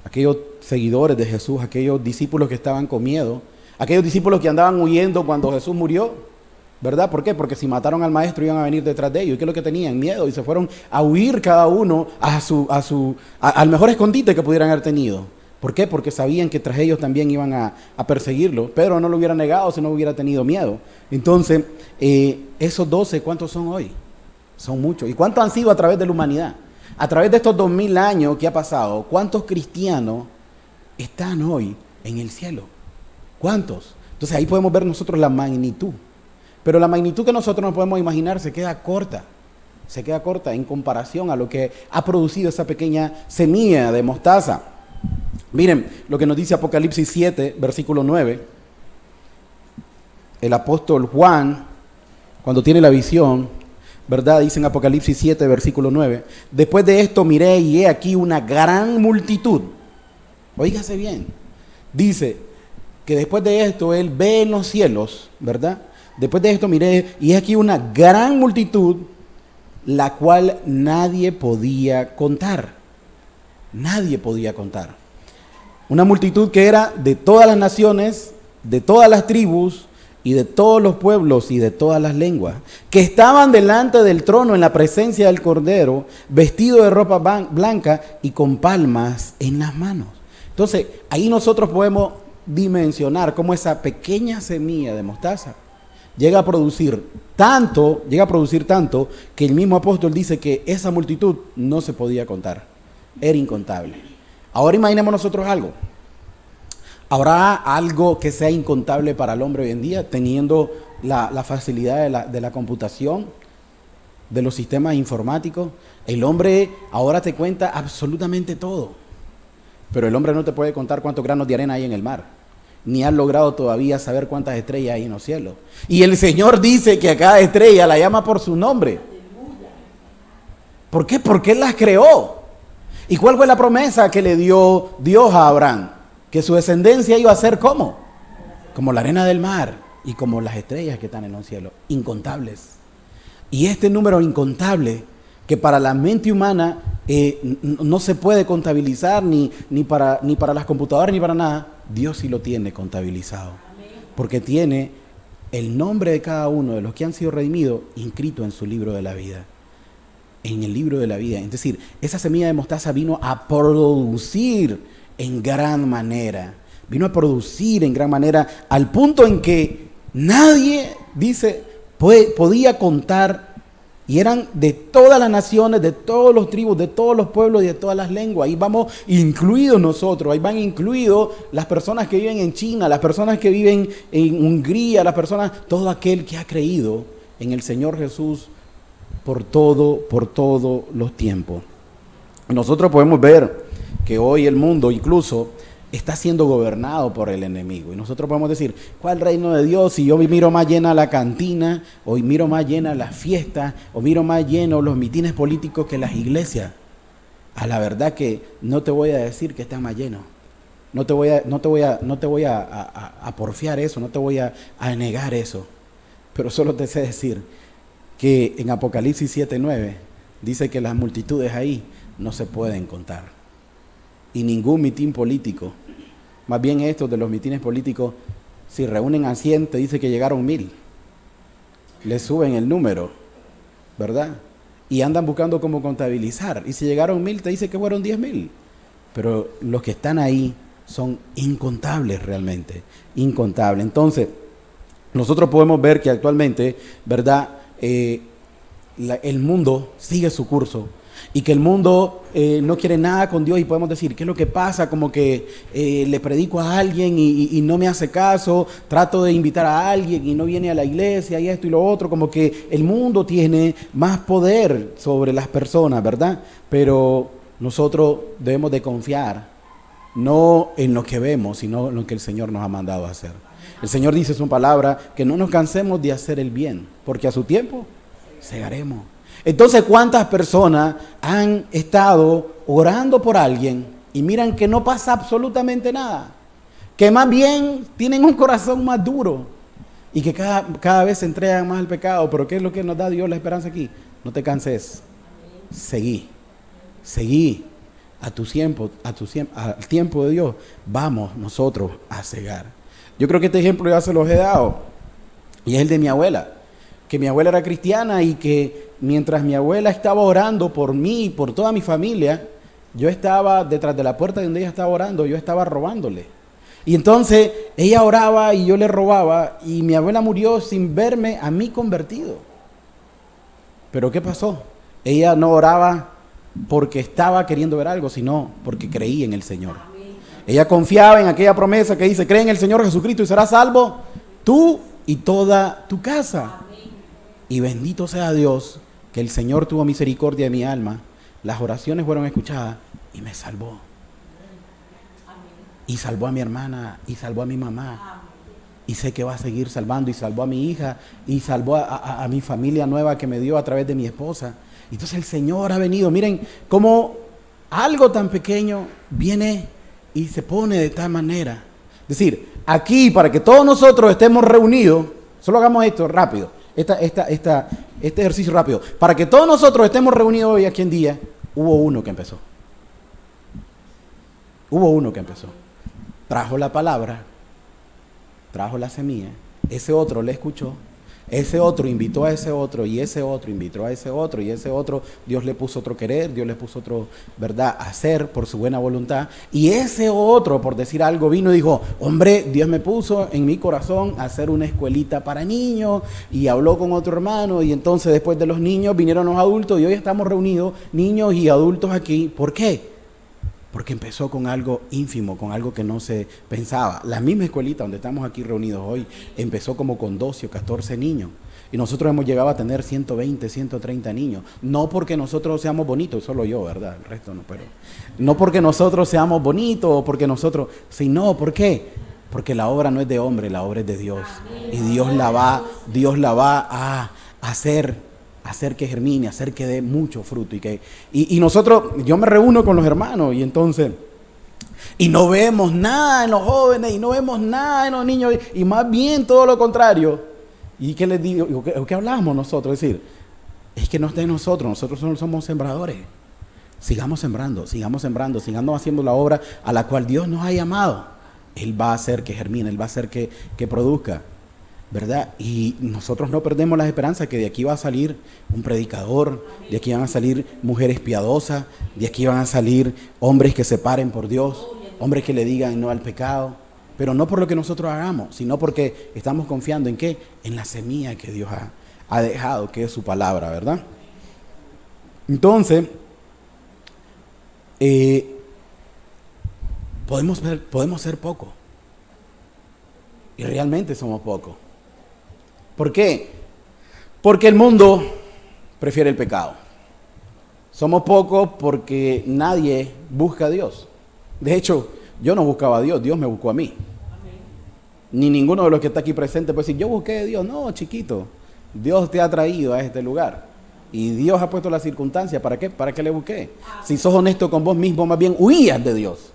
aquellos seguidores de Jesús, aquellos discípulos que estaban con miedo, aquellos discípulos que andaban huyendo cuando Jesús murió, ¿verdad? ¿Por qué? Porque si mataron al maestro iban a venir detrás de ellos. ¿Y qué es lo que tenían? Miedo, y se fueron a huir cada uno al mejor escondite que pudieran haber tenido. ¿Por qué? Porque sabían que tras ellos también iban a perseguirlo. Pedro no lo hubiera negado si no hubiera tenido miedo. Entonces, esos 12, ¿cuántos son hoy? Son muchos. ¿Y cuántos han sido a través de la humanidad? A través de estos 2000 años que ha pasado, ¿cuántos cristianos están hoy en el cielo? ¿Cuántos? Entonces ahí podemos ver nosotros la magnitud. Pero la magnitud que nosotros nos podemos imaginar se queda corta en comparación a lo que ha producido esa pequeña semilla de mostaza. Miren lo que nos dice Apocalipsis 7, versículo 9. El apóstol Juan, cuando tiene la visión, ¿verdad? Dice en Apocalipsis 7, versículo 9. Después de esto miré y he aquí una gran multitud. Óigase bien. Dice que después de esto él ve en los cielos, ¿verdad? Después de esto miré y he aquí una gran multitud, la cual nadie podía contar. Nadie podía contar. Una multitud que era de todas las naciones, de todas las tribus y de todos los pueblos y de todas las lenguas, que estaban delante del trono en la presencia del Cordero, vestido de ropa blanca y con palmas en las manos. Entonces, ahí nosotros podemos dimensionar cómo esa pequeña semilla de mostaza llega a producir tanto que el mismo apóstol dice que esa multitud no se podía contar, era incontable. Ahora imaginemos nosotros algo. ¿Habrá algo que sea incontable para el hombre hoy en día, teniendo la facilidad de la computación, de los sistemas informáticos? El hombre ahora te cuenta absolutamente todo, pero el hombre no te puede contar cuántos granos de arena hay en el mar, ni ha logrado todavía saber cuántas estrellas hay en los cielos. Y el Señor dice que a cada estrella la llama por su nombre. ¿Por qué? Porque Él las creó. ¿Y cuál fue la promesa que le dio Dios a Abraham? Que su descendencia iba a ser ¿cómo? Como la arena del mar y como las estrellas que están en los cielos, incontables. Y este número incontable, que para la mente humana no se puede contabilizar ni para las computadoras ni para nada, Dios sí lo tiene contabilizado. Porque tiene el nombre de cada uno de los que han sido redimidos inscrito en su libro de la vida. En el libro de la vida. Es decir, esa semilla de mostaza vino a producir en gran manera. Vino a producir en gran manera al punto en que nadie, dice, podía contar, y eran de todas las naciones, de todos los tribus, de todos los pueblos y de todas las lenguas. Ahí vamos incluidos nosotros, ahí van incluidos las personas que viven en China, las personas que viven en Hungría, las personas, todo aquel que ha creído en el Señor Jesús por todos los tiempos. Nosotros podemos ver que hoy el mundo incluso está siendo gobernado por el enemigo. Y nosotros podemos decir, ¿cuál reino de Dios? Si yo miro más llena la cantina, o miro más llena las fiestas, o miro más llenos los mitines políticos que las iglesias. A la verdad que no te voy a decir que están más llenos. No te voy a porfiar eso, no te voy a negar eso. Pero solo te sé decir que en Apocalipsis 7:9 dice que las multitudes ahí no se pueden contar. Y ningún mitín político, más bien estos de los mitines políticos, si reúnen a 100, te dice que llegaron 1000. Le suben el número, ¿verdad? Y andan buscando cómo contabilizar. Y si llegaron 1000, te dice que fueron 10,000. Pero los que están ahí son incontables realmente, incontables. Entonces, nosotros podemos ver que actualmente, ¿verdad? El mundo sigue su curso y que el mundo no quiere nada con Dios, y podemos decir, ¿qué es lo que pasa? Como que le predico a alguien y no me hace caso, trato de invitar a alguien y no viene a la iglesia y esto y lo otro, como que el mundo tiene más poder sobre las personas, ¿verdad? Pero nosotros debemos de confiar no en lo que vemos, sino en lo que el Señor nos ha mandado a hacer. El Señor dice en su palabra que no nos cansemos de hacer el bien, porque a su tiempo segaremos. Entonces, ¿cuántas personas han estado orando por alguien y miran que no pasa absolutamente nada? Que más bien tienen un corazón más duro y que cada vez se entregan más al pecado. Pero ¿qué es lo que nos da Dios la esperanza aquí? No te canses. Seguí a tu tiempo, al tiempo de Dios. Vamos nosotros a cegar. Yo creo que este ejemplo ya se los he dado, y es el de mi abuela, que mi abuela era cristiana y que mientras mi abuela estaba orando por mí y por toda mi familia, yo estaba detrás de la puerta donde ella estaba orando, yo estaba robándole. Y entonces ella oraba y yo le robaba, y mi abuela murió sin verme a mí convertido. Pero ¿qué pasó? Ella no oraba porque estaba queriendo ver algo, sino porque creía en el Señor. Ella confiaba en aquella promesa que dice, cree en el Señor Jesucristo y serás salvo tú y toda tu casa. Y bendito sea Dios que el Señor tuvo misericordia de mi alma. Las oraciones fueron escuchadas y me salvó. Y salvó a mi hermana y salvó a mi mamá. Y sé que va a seguir salvando, y salvó a mi hija y salvó a mi familia nueva que me dio a través de mi esposa. Entonces el Señor ha venido. Miren cómo algo tan pequeño viene y se pone de tal manera. Es decir, aquí para que todos nosotros estemos reunidos, solo hagamos esto rápido, este ejercicio rápido. Para que todos nosotros estemos reunidos hoy aquí en día, hubo uno que empezó. Trajo la palabra, trajo la semilla, ese otro le escuchó, Ese otro invitó a ese otro, y ese otro invitó a ese otro, y ese otro, Dios le puso otro querer, Dios le puso otro, ¿verdad?, hacer por su buena voluntad. Y ese otro, por decir algo, vino y dijo, hombre, Dios me puso en mi corazón hacer una escuelita para niños, y habló con otro hermano, y entonces después de los niños vinieron los adultos, y hoy estamos reunidos, niños y adultos aquí. ¿Por qué? Porque empezó con algo ínfimo, con algo que no se pensaba. La misma escuelita donde estamos aquí reunidos hoy empezó como con 12 o 14 niños. Y nosotros hemos llegado a tener 120, 130 niños. No porque nosotros seamos bonitos, solo yo, ¿verdad? El resto no, pero no porque nosotros seamos bonitos o porque nosotros, sino, ¿por qué? Porque la obra no es de hombre, la obra es de Dios. Y Dios la va a hacer que germine, hacer que dé mucho fruto. Y nosotros, yo me reúno con los hermanos y entonces, y no vemos nada en los jóvenes, y no vemos nada en los niños, y más bien todo lo contrario. ¿Y qué les digo? ¿Qué hablamos nosotros? Es decir, es que no está en nosotros solo somos sembradores. Sigamos sembrando, sigamos haciendo la obra a la cual Dios nos ha llamado. Él va a hacer que germine, Él va a hacer que produzca, ¿verdad? Y nosotros no perdemos la esperanza que de aquí va a salir un predicador, de aquí van a salir mujeres piadosas, de aquí van a salir hombres que se paren por Dios, hombres que le digan no al pecado, pero no por lo que nosotros hagamos, sino porque estamos confiando en ¿qué? En la semilla que Dios ha dejado, que es su palabra, ¿verdad? Entonces, podemos ser poco, y realmente somos pocos. ¿Por qué? Porque el mundo prefiere el pecado. Somos pocos porque nadie busca a Dios. De hecho, yo no buscaba a Dios, Dios me buscó a mí. Ni ninguno de los que está aquí presente puede decir, yo busqué a Dios. No, chiquito, Dios te ha traído a este lugar. Y Dios ha puesto las circunstancias. ¿Para qué? ¿Para qué le busqué? Si sos honesto con vos mismo, más bien huías de Dios.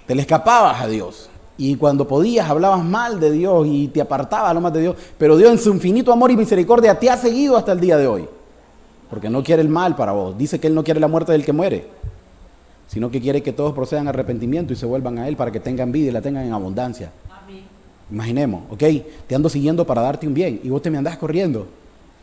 Te le escapabas a Dios. Y cuando podías hablabas mal de Dios y te apartabas lo más de Dios. Pero Dios en su infinito amor y misericordia te ha seguido hasta el día de hoy. Porque no quiere el mal para vos. Dice que Él no quiere la muerte del que muere, sino que quiere que todos procedan a arrepentimiento y se vuelvan a Él para que tengan vida y la tengan en abundancia. Amén. Imaginemos, ¿ok? Te ando siguiendo para darte un bien y vos te me andás corriendo.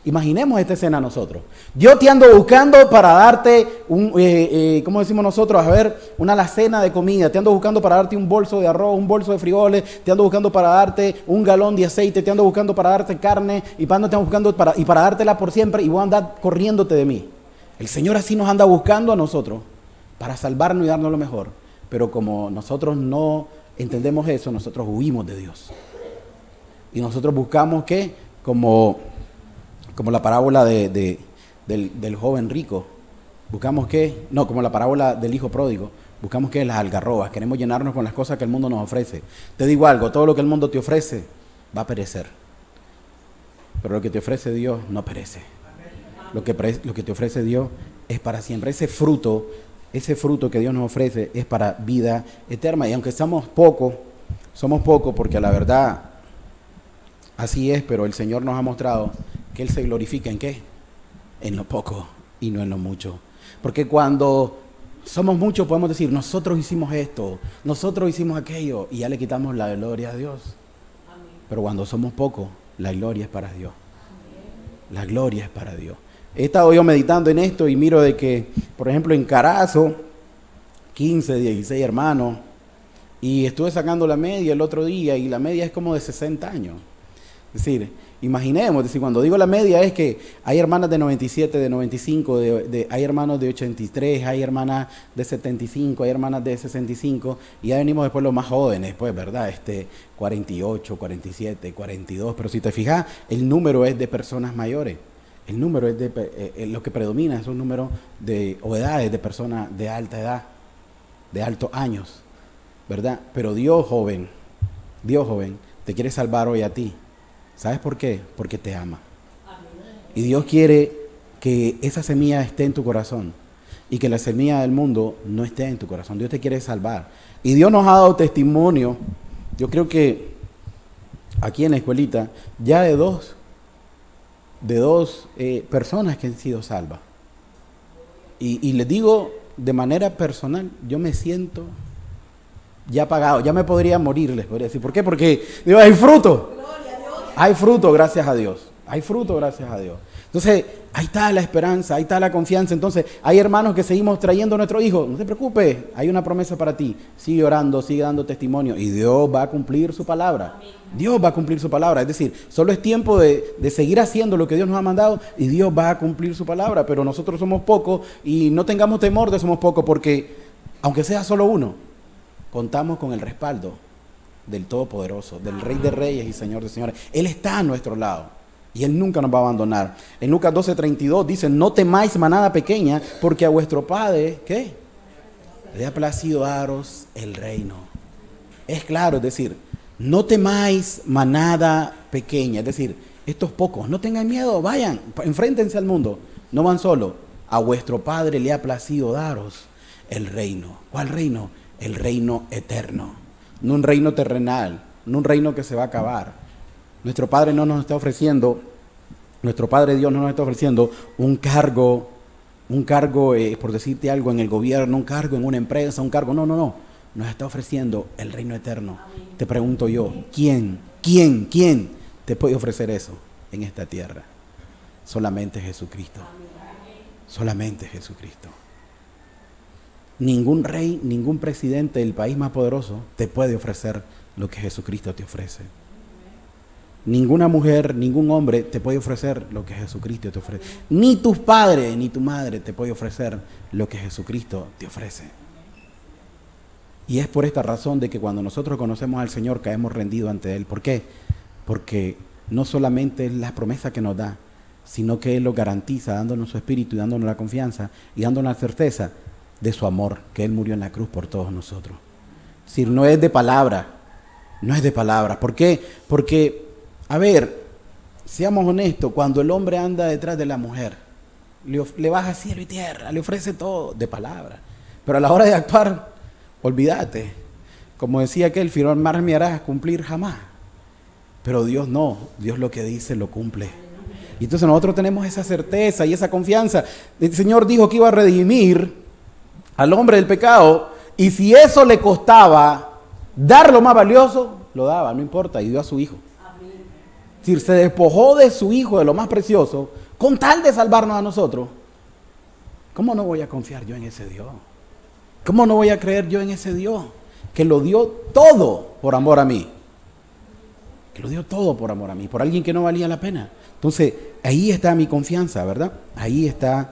Imaginemos esta escena nosotros. Yo te ando buscando para darte ¿cómo decimos nosotros? A ver, una alacena de comida. Te ando buscando para darte un bolso de arroz, un bolso de frijoles. Te ando buscando para darte un galón de aceite. Te ando buscando para darte carne. Y para dártela por siempre. Y vos andás corriéndote de mí. El Señor así nos anda buscando a nosotros para salvarnos y darnos lo mejor. Pero como nosotros no entendemos eso, nosotros huimos de Dios. Y nosotros buscamos ¿qué? Como la parábola del joven rico. Buscamos ¿qué? No, como la parábola del hijo pródigo. Buscamos ¿qué? Las algarrobas. Queremos llenarnos con las cosas que el mundo nos ofrece. Te digo algo, todo lo que el mundo te ofrece va a perecer. Pero lo que te ofrece Dios no perece. Lo que te ofrece Dios es para siempre. Ese fruto que Dios nos ofrece es para vida eterna. Y aunque somos pocos porque a la verdad así es, pero el Señor nos ha mostrado que Él se glorifica ¿en qué? En lo poco y no en lo mucho. Porque cuando somos muchos podemos decir, nosotros hicimos esto, nosotros hicimos aquello, y ya le quitamos la gloria a Dios. Amén. Pero cuando somos pocos, la gloria es para Dios. Amén. La gloria es para Dios. He estado yo meditando en esto y miro de que, por ejemplo, en Carazo, 15, 16 hermanos, y estuve sacando la media el otro día, y la media es como de 60 años. Es decir, imaginemos, cuando digo la media es que hay hermanas de 97, de 95, hay hermanos de 83, hay hermanas de 75, hay hermanas de 65, y ya venimos después los más jóvenes, pues, ¿verdad? 48, 47, 42, pero si te fijas, el número es de personas mayores. El número es lo que predomina es un número o edades de personas de alta edad, de altos años, ¿verdad? Pero Dios joven, te quiere salvar hoy a ti. ¿Sabes por qué? Porque te ama. Y Dios quiere que esa semilla esté en tu corazón y que la semilla del mundo no esté en tu corazón. Dios te quiere salvar. Y Dios nos ha dado testimonio, yo creo que aquí en la escuelita, ya de dos personas que han sido salvas. Y les digo de manera personal, yo me siento ya pagado, ya me podría morir, les podría decir. ¿Por qué? Porque Dios, hay fruto. hay fruto, gracias a Dios. Hay fruto, gracias a Dios. Entonces, ahí está la esperanza, ahí está la confianza. Entonces, hay hermanos que seguimos trayendo a nuestros hijos. No te preocupes, hay una promesa para ti. Sigue orando, sigue dando testimonio y Dios va a cumplir su palabra. Dios va a cumplir su palabra. Es decir, solo es tiempo de seguir haciendo lo que Dios nos ha mandado y Dios va a cumplir su palabra. Pero nosotros somos pocos y no tengamos temor de somos pocos porque, aunque sea solo uno, contamos con el respaldo del Todopoderoso, del Rey de Reyes y Señor de Señores. Él está a nuestro lado. Y Él nunca nos va a abandonar. En Lucas 12:32 dice, no temáis manada pequeña, porque a vuestro Padre, ¿qué? Le ha placido daros el reino. Es claro, es decir, no temáis manada pequeña. Es decir, estos pocos, no tengan miedo, vayan, enfréntense al mundo. No van solo. A vuestro Padre le ha placido daros el reino. ¿Cuál reino? El reino eterno. No un reino terrenal, no un reino que se va a acabar. Nuestro Padre no nos está ofreciendo, nuestro Padre Dios no nos está ofreciendo un cargo, por decirte algo, en el gobierno, un cargo en una empresa, un cargo, no. Nos está ofreciendo el reino eterno. Te pregunto yo, ¿quién te puede ofrecer eso en esta tierra? Solamente Jesucristo. Solamente Jesucristo. Ningún rey, ningún presidente del país más poderoso te puede ofrecer lo que Jesucristo te ofrece. Ninguna mujer, ningún hombre te puede ofrecer lo que Jesucristo te ofrece. Ni tus padres, ni tu madre te puede ofrecer lo que Jesucristo te ofrece. Y es por esta razón de que cuando nosotros conocemos al Señor caemos rendidos ante Él. ¿Por qué? Porque no solamente es la promesa que nos da, sino que Él lo garantiza dándonos su espíritu y dándonos la confianza y dándonos la certeza de su amor, que Él murió en la cruz por todos nosotros. Es decir, no es de palabra, no es de palabra. ¿Por qué? Porque a ver, seamos honestos, cuando el hombre anda detrás de la mujer, le baja cielo y tierra, le ofrece todo de palabra. Pero a la hora de actuar, olvídate. Como decía aquel, firmar me harás cumplir jamás. Pero Dios no, Dios lo que dice lo cumple. Y entonces nosotros tenemos esa certeza y esa confianza. El Señor dijo que iba a redimir al hombre del pecado y si eso le costaba dar lo más valioso, lo daba, no importa, y dio a su hijo. Es decir, se despojó de su hijo, de lo más precioso, con tal de salvarnos a nosotros. ¿Cómo no voy a confiar yo en ese Dios? ¿Cómo no voy a creer yo en ese Dios? Que lo dio todo por amor a mí. Que lo dio todo por amor a mí, por alguien que no valía la pena. Entonces, ahí está mi confianza, ¿verdad? Ahí está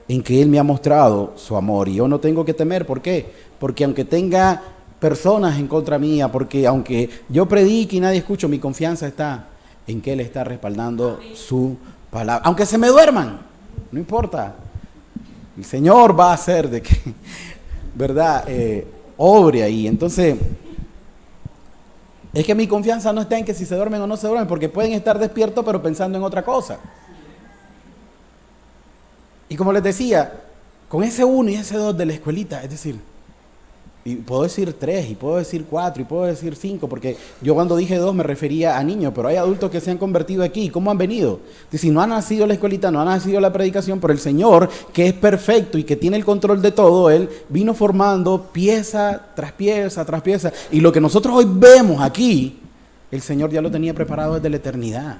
en que Él me ha mostrado su amor. Y yo no tengo que temer. ¿Por qué? Porque aunque tenga personas en contra mía, porque aunque yo predique y nadie escuche, mi confianza está en que Él está respaldando su palabra. Aunque se me duerman, no importa. El Señor va a hacer de que, ¿verdad? Obre ahí. Entonces, es que mi confianza no está en que si se duermen o no se duermen, porque pueden estar despiertos pero pensando en otra cosa. Y como les decía, con ese 1 y ese 2 de la escuelita, es decir, y puedo decir 3, y puedo decir 4, y puedo decir 5, porque yo cuando dije 2 me refería a niños, pero hay adultos que se han convertido aquí. ¿Cómo han venido? Si no ha nacido la escuelita, no ha nacido la predicación, pero el Señor, que es perfecto y que tiene el control de todo, Él vino formando pieza tras pieza tras pieza. Y lo que nosotros hoy vemos aquí, el Señor ya lo tenía preparado desde la eternidad.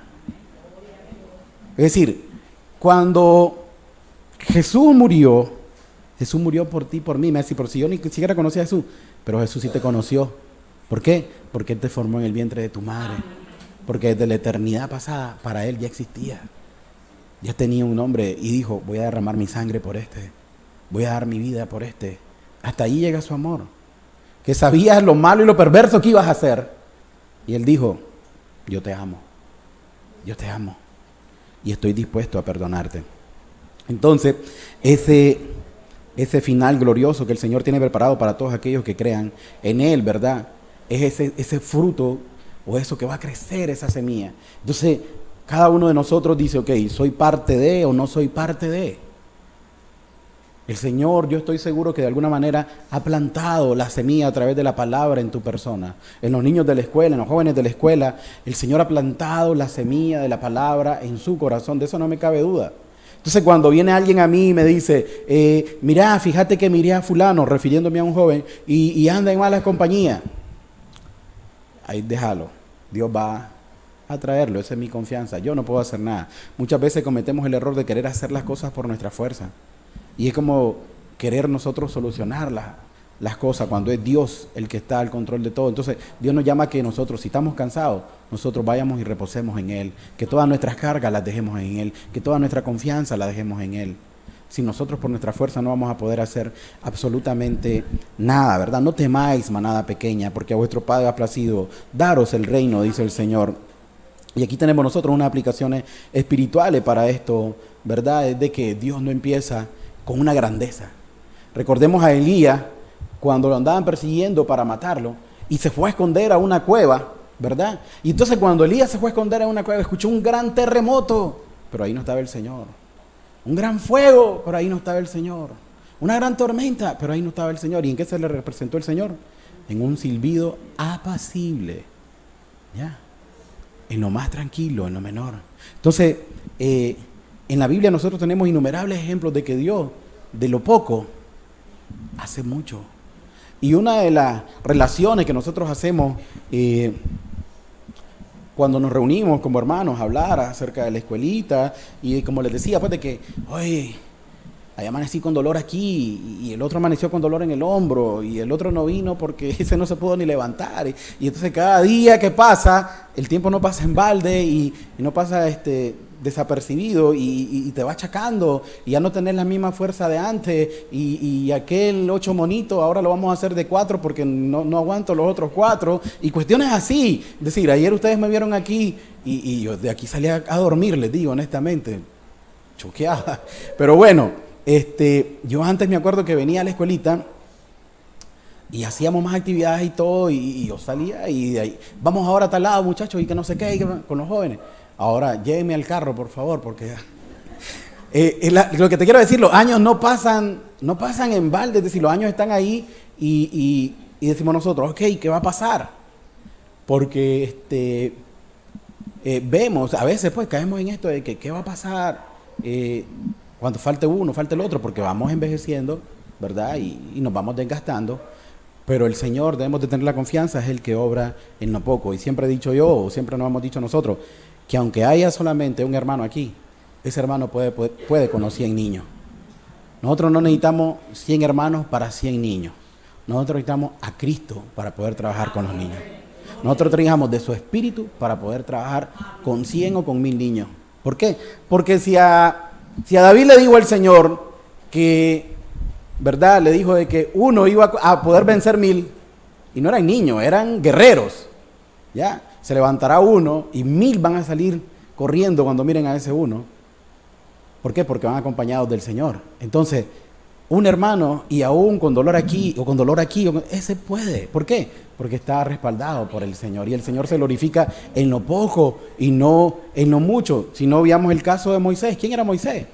Es decir, cuando Jesús murió por ti, por mí. Me dice, por si yo ni siquiera conocía a Jesús, pero Jesús sí te conoció. ¿Por qué? Porque Él te formó en el vientre de tu madre. Porque desde la eternidad pasada, para Él ya existía. Ya tenía un nombre y dijo, voy a derramar mi sangre por este. Voy a dar mi vida por este. Hasta ahí llega su amor. Que sabías lo malo y lo perverso que ibas a hacer. Y Él dijo, yo te amo. Yo te amo. Y estoy dispuesto a perdonarte. Entonces, ese final glorioso que el Señor tiene preparado para todos aquellos que crean en Él, ¿verdad? Es ese fruto o eso que va a crecer, esa semilla. Entonces, cada uno de nosotros dice, ok, ¿soy parte de o no soy parte de? El Señor, yo estoy seguro que de alguna manera ha plantado la semilla a través de la palabra en tu persona. En los niños de la escuela, en los jóvenes de la escuela, el Señor ha plantado la semilla de la palabra en su corazón, de eso no me cabe duda. Entonces cuando viene alguien a mí y me dice, mira, fíjate que miré a fulano, refiriéndome a un joven, y anda en malas compañías, ahí déjalo. Dios va a traerlo, esa es mi confianza, yo no puedo hacer nada. Muchas veces cometemos el error de querer hacer las cosas por nuestra fuerza. Y es como querer nosotros solucionar las cosas cuando es Dios el que está al control de todo. Entonces Dios nos llama a que nosotros, si estamos cansados, nosotros vayamos y reposemos en Él, que todas nuestras cargas las dejemos en Él, que toda nuestra confianza la dejemos en Él. Si nosotros por nuestra fuerza no vamos a poder hacer absolutamente nada, ¿verdad? No temáis, manada pequeña, porque a vuestro Padre ha placido daros el reino, dice el Señor. Y aquí tenemos nosotros unas aplicaciones espirituales para esto, ¿verdad? Es de que Dios no empieza con una grandeza. Recordemos a Elías cuando lo andaban persiguiendo para matarlo y se fue a esconder a una cueva, ¿verdad? Y entonces cuando Elías se fue a esconder a una cueva, escuchó un gran terremoto, pero ahí no estaba el Señor. Un gran fuego, pero ahí no estaba el Señor. Una gran tormenta, pero ahí no estaba el Señor. ¿Y en qué se le representó el Señor? En un silbido apacible, ¿ya? En lo más tranquilo, en lo menor. Entonces, en la Biblia nosotros tenemos innumerables ejemplos de que Dios, de lo poco, hace mucho. Y una de las relaciones que nosotros hacemos cuando nos reunimos como hermanos a hablar acerca de la escuelita, y como les decía, pues de que, oye, ahí amanecí con dolor aquí, y el otro amaneció con dolor en el hombro, y el otro no vino porque ese no se pudo ni levantar. Y entonces cada día que pasa, el tiempo no pasa en balde y no pasa desapercibido y te va achacando y ya no tenés la misma fuerza de antes y aquel 8 monito ahora lo vamos a hacer de 4 porque no aguanto los otros 4 y cuestiones así. Es decir, ayer ustedes me vieron aquí y yo de aquí salí a dormir, les digo honestamente, choqueada. Pero bueno, yo antes me acuerdo que venía a la escuelita y hacíamos más actividades y todo, y yo salía y de ahí, vamos ahora a tal lado, muchachos, y que no sé qué, con los jóvenes. Ahora, llévenme al carro, por favor, porque lo que te quiero decir, los años no pasan en balde, es decir, los años están ahí y decimos nosotros, ok, ¿qué va a pasar? Porque vemos, a veces pues caemos en esto de que ¿qué va a pasar cuando falte uno, falte el otro? Porque vamos envejeciendo, ¿verdad? Y nos vamos desgastando. Pero el Señor, debemos de tener la confianza, es el que obra en lo poco. Y siempre he dicho yo, o siempre nos hemos dicho nosotros, que aunque haya solamente un hermano aquí, ese hermano puede con los 100 niños. Nosotros no necesitamos 100 hermanos para 100 niños. Nosotros necesitamos a Cristo para poder trabajar con los niños. Nosotros trabajamos de su espíritu para poder trabajar con 100 o con 1000 niños. ¿Por qué? Porque si a David le dijo al Señor que, ¿verdad? Le dijo de que uno iba a poder vencer 1000, y no eran niños, eran guerreros, ¿ya? Se levantará uno y 1000 van a salir corriendo cuando miren a ese uno. ¿Por qué? Porque van acompañados del Señor. Entonces, un hermano y aún con dolor aquí o con dolor aquí, ese puede. ¿Por qué? Porque está respaldado por el Señor y el Señor se glorifica en lo poco y no en lo mucho. Si no veamos el caso de Moisés, ¿quién era Moisés?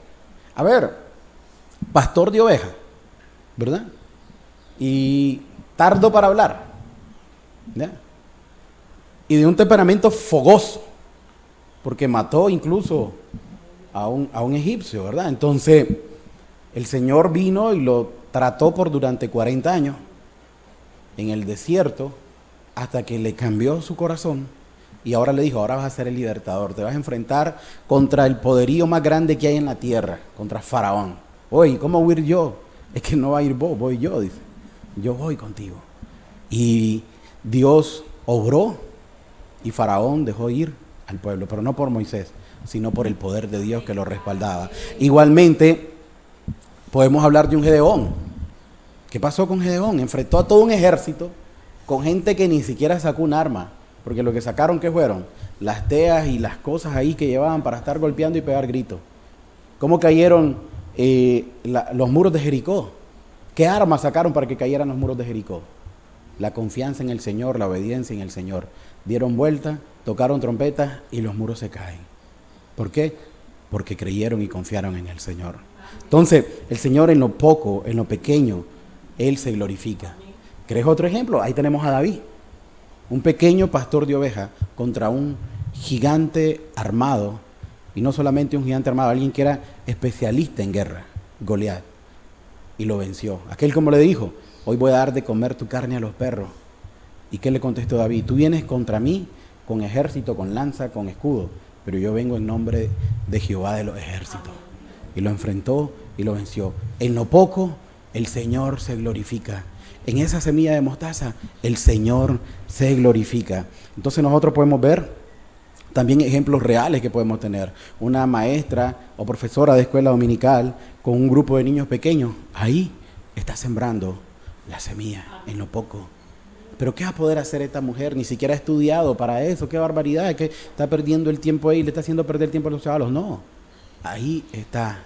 A ver, pastor de ovejas, ¿verdad? Y tardo para hablar, ¿ya? Y de un temperamento fogoso, porque mató incluso a un egipcio, ¿verdad? Entonces, el Señor vino y lo trató durante 40 años en el desierto, hasta que le cambió su corazón, y ahora le dijo, ahora vas a ser el libertador, te vas a enfrentar contra el poderío más grande que hay en la tierra, contra Faraón. Oye, ¿cómo voy a ir yo? Es que no va a ir vos, voy yo, dice. Yo voy contigo. Y Dios obró, y Faraón dejó ir al pueblo, pero no por Moisés, sino por el poder de Dios que lo respaldaba. Igualmente, podemos hablar de un Gedeón. ¿Qué pasó con Gedeón? Enfrentó a todo un ejército con gente que ni siquiera sacó un arma, porque lo que sacaron, ¿qué fueron? Las teas y las cosas ahí que llevaban para estar golpeando y pegar gritos. ¿Cómo cayeron los muros de Jericó? ¿Qué armas sacaron para que cayeran los muros de Jericó? La confianza en el Señor, la obediencia en el Señor. Dieron vuelta, tocaron trompetas y los muros se caen. ¿Por qué? Porque creyeron y confiaron en el Señor. Entonces, el Señor en lo poco, en lo pequeño, Él se glorifica. ¿Querés otro ejemplo? Ahí tenemos a David, un pequeño pastor de ovejas contra un gigante armado, y no solamente un gigante armado, alguien que era especialista en guerra, Goliat, y lo venció. Aquel como le dijo, hoy voy a dar de comer tu carne a los perros. ¿Y qué le contestó David? Tú vienes contra mí con ejército, con lanza, con escudo, pero yo vengo en nombre de Jehová de los ejércitos. Y lo enfrentó y lo venció. En lo poco, el Señor se glorifica. En esa semilla de mostaza, el Señor se glorifica. Entonces nosotros podemos ver también ejemplos reales que podemos tener. Una maestra o profesora de escuela dominical con un grupo de niños pequeños, ahí está sembrando la semilla en lo poco. Pero ¿qué va a poder hacer esta mujer? Ni siquiera ha estudiado para eso. ¡Qué barbaridad! Que está perdiendo el tiempo ahí, le está haciendo perder el tiempo a los chavalos. No, ahí está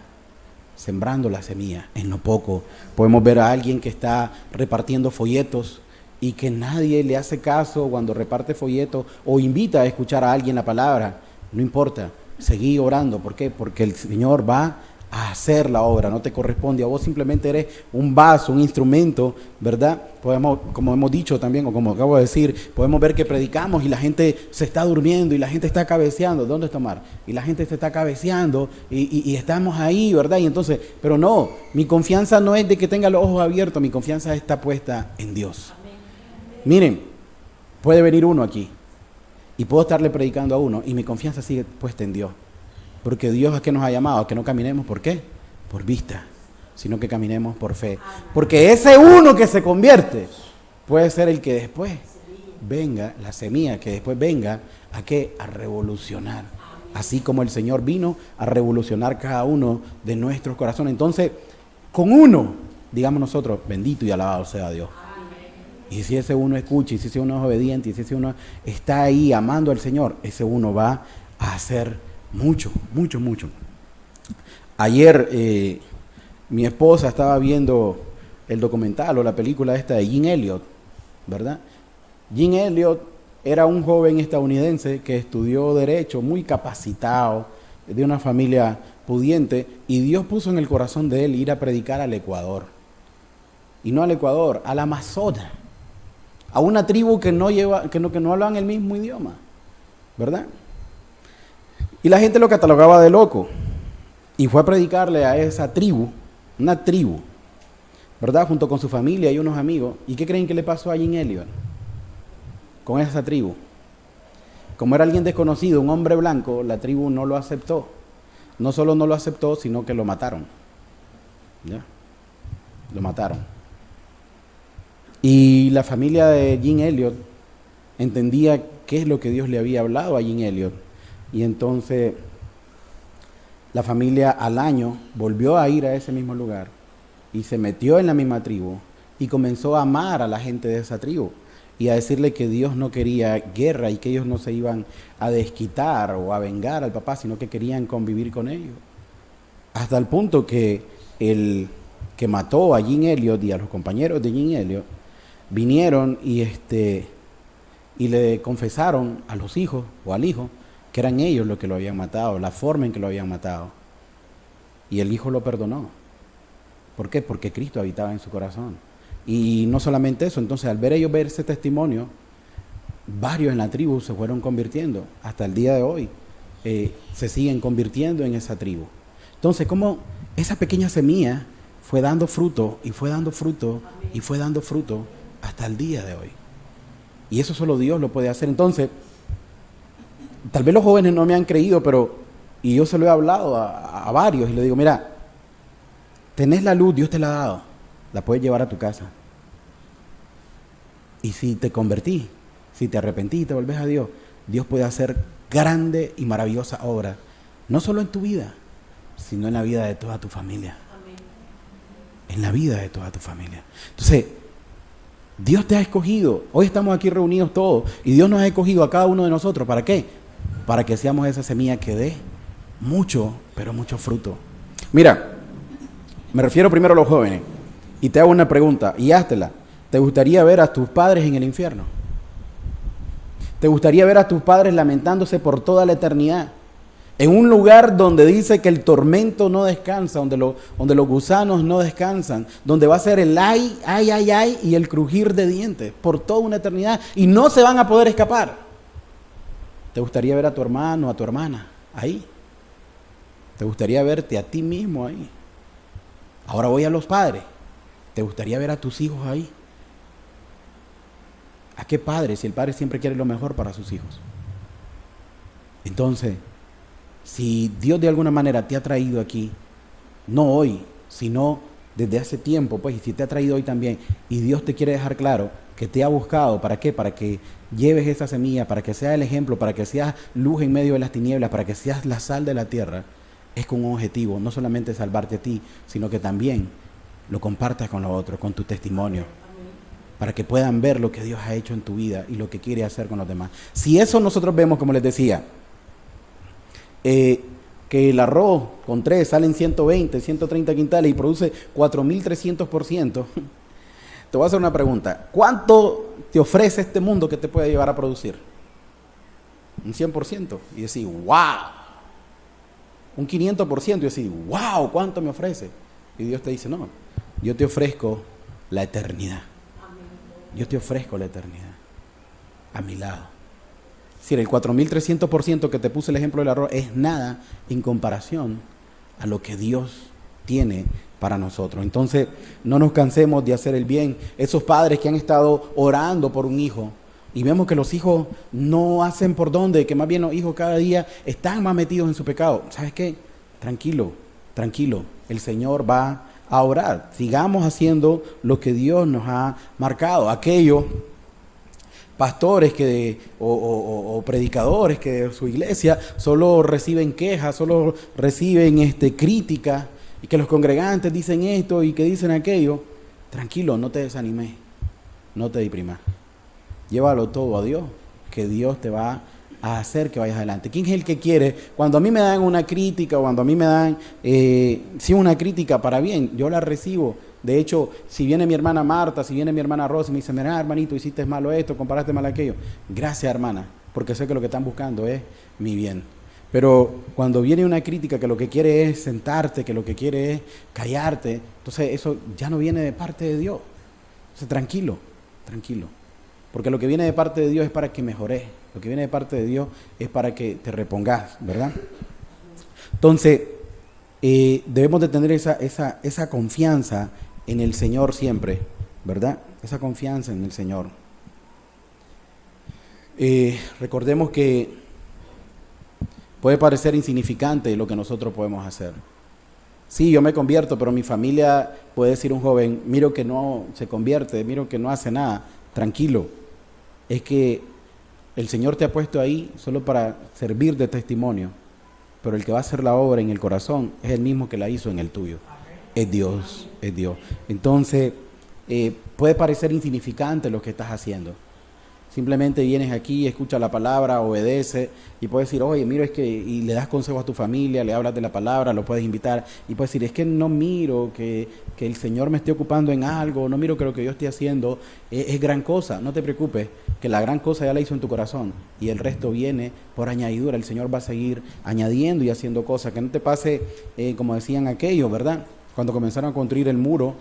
sembrando la semilla en lo poco. Podemos ver a alguien que está repartiendo folletos y que nadie le hace caso cuando reparte folletos o invita a escuchar a alguien la palabra. No importa, seguí orando. ¿Por qué? Porque el Señor va a hacer la obra, no te corresponde a vos, simplemente eres un vaso, un instrumento, ¿verdad? Podemos, como hemos dicho también, o como acabo de decir, podemos ver que predicamos y la gente se está durmiendo y la gente está cabeceando. ¿Dónde está Omar? Y la gente se está cabeceando y estamos ahí, ¿verdad? Y entonces, pero no, mi confianza no es de que tenga los ojos abiertos, mi confianza está puesta en Dios. Miren, puede venir uno aquí y puedo estarle predicando a uno y mi confianza sigue puesta en Dios. Porque Dios es que nos ha llamado a que no caminemos, ¿por qué? Por vista, sino que caminemos por fe. Porque ese uno que se convierte puede ser el que después venga, la semilla que después venga, ¿a qué? A revolucionar. Así como el Señor vino a revolucionar cada uno de nuestros corazones. Entonces, con uno, digamos nosotros, bendito y alabado sea Dios. Y si ese uno escucha, y si ese uno es obediente, y si ese uno está ahí amando al Señor, ese uno va a hacer mucho, mucho, mucho. Ayer mi esposa estaba viendo el documental o la película esta de Jim Elliot, ¿verdad? Jim Elliot era un joven estadounidense que estudió Derecho, muy capacitado, de una familia pudiente, y Dios puso en el corazón de él ir a predicar al Ecuador. Y no al Ecuador, al Amazonas, a una tribu que no hablaban el mismo idioma, ¿verdad? Y la gente lo catalogaba de loco. Y fue a predicarle a esa tribu, una tribu, ¿verdad? Junto con su familia y unos amigos. ¿Y qué creen que le pasó a Jim Elliot con esa tribu? Como era alguien desconocido, un hombre blanco, la tribu no lo aceptó. No solo no lo aceptó, sino que lo mataron. ¿Ya? Lo mataron. Y la familia de Jim Elliot entendía qué es lo que Dios le había hablado a Jim Elliot. Y entonces la familia al año volvió a ir a ese mismo lugar y se metió en la misma tribu y comenzó a amar a la gente de esa tribu y a decirle que Dios no quería guerra y que ellos no se iban a desquitar o a vengar al papá, sino que querían convivir con ellos. Hasta el punto que el que mató a Jim Elliot y a los compañeros de Jim Elliot vinieron y le confesaron a los hijos o al hijo que eran ellos los que lo habían matado, la forma en que lo habían matado. Y el hijo lo perdonó. ¿Por qué? Porque Cristo habitaba en su corazón. Y no solamente eso, entonces al ver ellos ver ese testimonio, varios en la tribu se fueron convirtiendo. Hasta el día de hoy se siguen convirtiendo en esa tribu. Entonces, como esa pequeña semilla fue dando fruto, y fue dando fruto, y fue dando fruto, hasta el día de hoy. Y eso solo Dios lo puede hacer. Entonces, tal vez los jóvenes no me han creído, y yo se lo he hablado a varios y le digo, mira, tenés la luz, Dios te la ha dado, la puedes llevar a tu casa. Y si te convertís, si te arrepentís y te volvés a Dios, Dios puede hacer grande y maravillosa obra, no solo en tu vida, sino en la vida de toda tu familia. Amén. En la vida de toda tu familia. Entonces, Dios te ha escogido. Hoy estamos aquí reunidos todos y Dios nos ha escogido a cada uno de nosotros. ¿Para qué? Para que seamos esa semilla que dé mucho, pero mucho fruto. Mira, me refiero primero a los jóvenes y te hago una pregunta y háztela. ¿Te gustaría ver a tus padres en el infierno? ¿Te gustaría ver a tus padres lamentándose por toda la eternidad? En un lugar donde dice que el tormento no descansa, donde los gusanos no descansan, donde va a ser el ay, ay, ay, ay y el crujir de dientes por toda una eternidad y no se van a poder escapar. ¿Te gustaría ver a tu hermano, a tu hermana ahí? ¿Te gustaría verte a ti mismo ahí? Ahora voy a los padres. ¿Te gustaría ver a tus hijos ahí? ¿A qué padre? Si el padre siempre quiere lo mejor para sus hijos. Entonces, si Dios de alguna manera te ha traído aquí, no hoy, sino desde hace tiempo, pues, y si te ha traído hoy también, y Dios te quiere dejar claro que te ha buscado, ¿para qué? Para que lleves esa semilla, para que seas el ejemplo, para que seas luz en medio de las tinieblas, para que seas la sal de la tierra, es con un objetivo, no solamente salvarte a ti, sino que también lo compartas con los otros, con tu testimonio, para que puedan ver lo que Dios ha hecho en tu vida y lo que quiere hacer con los demás. Si eso nosotros vemos, como les decía, que el arroz con 3 salen 120, 130 quintales y produce 4.300%, te voy a hacer una pregunta. ¿Cuánto te ofrece este mundo que te puede llevar a producir? Un 100%. Y decir, wow. Un 500%. Y decir, wow, ¿cuánto me ofrece? Y Dios te dice, no, yo te ofrezco la eternidad. Yo te ofrezco la eternidad a mi lado. Es decir, el 4.300% que te puse el ejemplo del arroz es nada en comparación a lo que Dios tiene para nosotros. Entonces, no nos cansemos de hacer el bien. Esos padres que han estado orando por un hijo y vemos que los hijos no hacen por dónde, que más bien los hijos cada día están más metidos en su pecado. ¿Sabes qué? Tranquilo, tranquilo. El Señor va a orar. Sigamos haciendo lo que Dios nos ha marcado. Aquellos pastores o predicadores que de su iglesia solo reciben quejas, solo reciben críticas, y que los congregantes dicen esto y que dicen aquello, tranquilo, no te desanimes, no te deprimas. Llévalo todo a Dios, que Dios te va a hacer que vayas adelante. ¿Quién es el que quiere? Cuando a mí me dan una crítica, o cuando a mí me dan una crítica para bien, yo la recibo. De hecho, si viene mi hermana Marta, si viene mi hermana Rosa y me dice, mira, hermanito, hiciste malo esto, comparaste mal aquello. Gracias, hermana, porque sé que lo que están buscando es mi bien. Pero cuando viene una crítica que lo que quiere es sentarte, que lo que quiere es callarte, entonces eso ya no viene de parte de Dios. Entonces, tranquilo, tranquilo. Porque lo que viene de parte de Dios es para que mejores. Lo que viene de parte de Dios es para que te repongas, ¿verdad? Entonces, debemos de tener esa confianza en el Señor siempre, ¿verdad? Esa confianza en el Señor. Recordemos que puede parecer insignificante lo que nosotros podemos hacer. Sí, yo me convierto, pero mi familia, puede decir un joven, miro que no se convierte, miro que no hace nada. Tranquilo, es que el Señor te ha puesto ahí solo para servir de testimonio, pero el que va a hacer la obra en el corazón es el mismo que la hizo en el tuyo. Es Dios, es Dios. Entonces, puede parecer insignificante lo que estás haciendo. Simplemente vienes aquí, escuchas la palabra, obedece y puedes decir, oye, mira, es que, y le das consejos a tu familia, le hablas de la palabra, lo puedes invitar y puedes decir, es que no miro que el Señor me esté ocupando en algo, no miro que lo que yo estoy haciendo es gran cosa. No te preocupes, que la gran cosa ya la hizo en tu corazón y el resto viene por añadidura. El Señor va a seguir añadiendo y haciendo cosas. Que no te pase como decían aquellos, ¿verdad? Cuando comenzaron a construir el muro,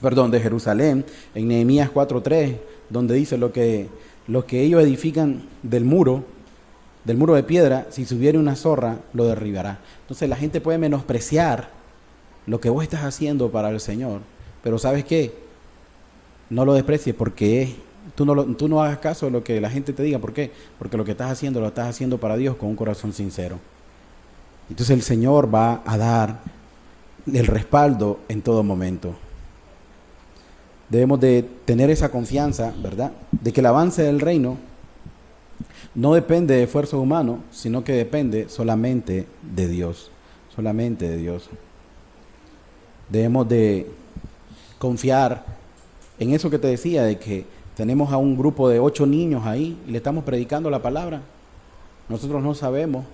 de Jerusalén, en Nehemías 4:3, donde dice lo que ellos edifican del muro de piedra, si subiera una zorra, lo derribará. Entonces la gente puede menospreciar lo que vos estás haciendo para el Señor, pero ¿sabes qué? No lo desprecies, porque tú no hagas caso de lo que la gente te diga. ¿Por qué? Porque lo que estás haciendo, lo estás haciendo para Dios con un corazón sincero. Entonces el Señor va a dar el respaldo en todo momento. Debemos de tener esa confianza, ¿verdad?, de que el avance del reino no depende de esfuerzo humano, sino que depende solamente de Dios, solamente de Dios. Debemos de confiar en eso que te decía, de que tenemos a un grupo de 8 niños ahí y le estamos predicando la palabra. Nosotros no sabemos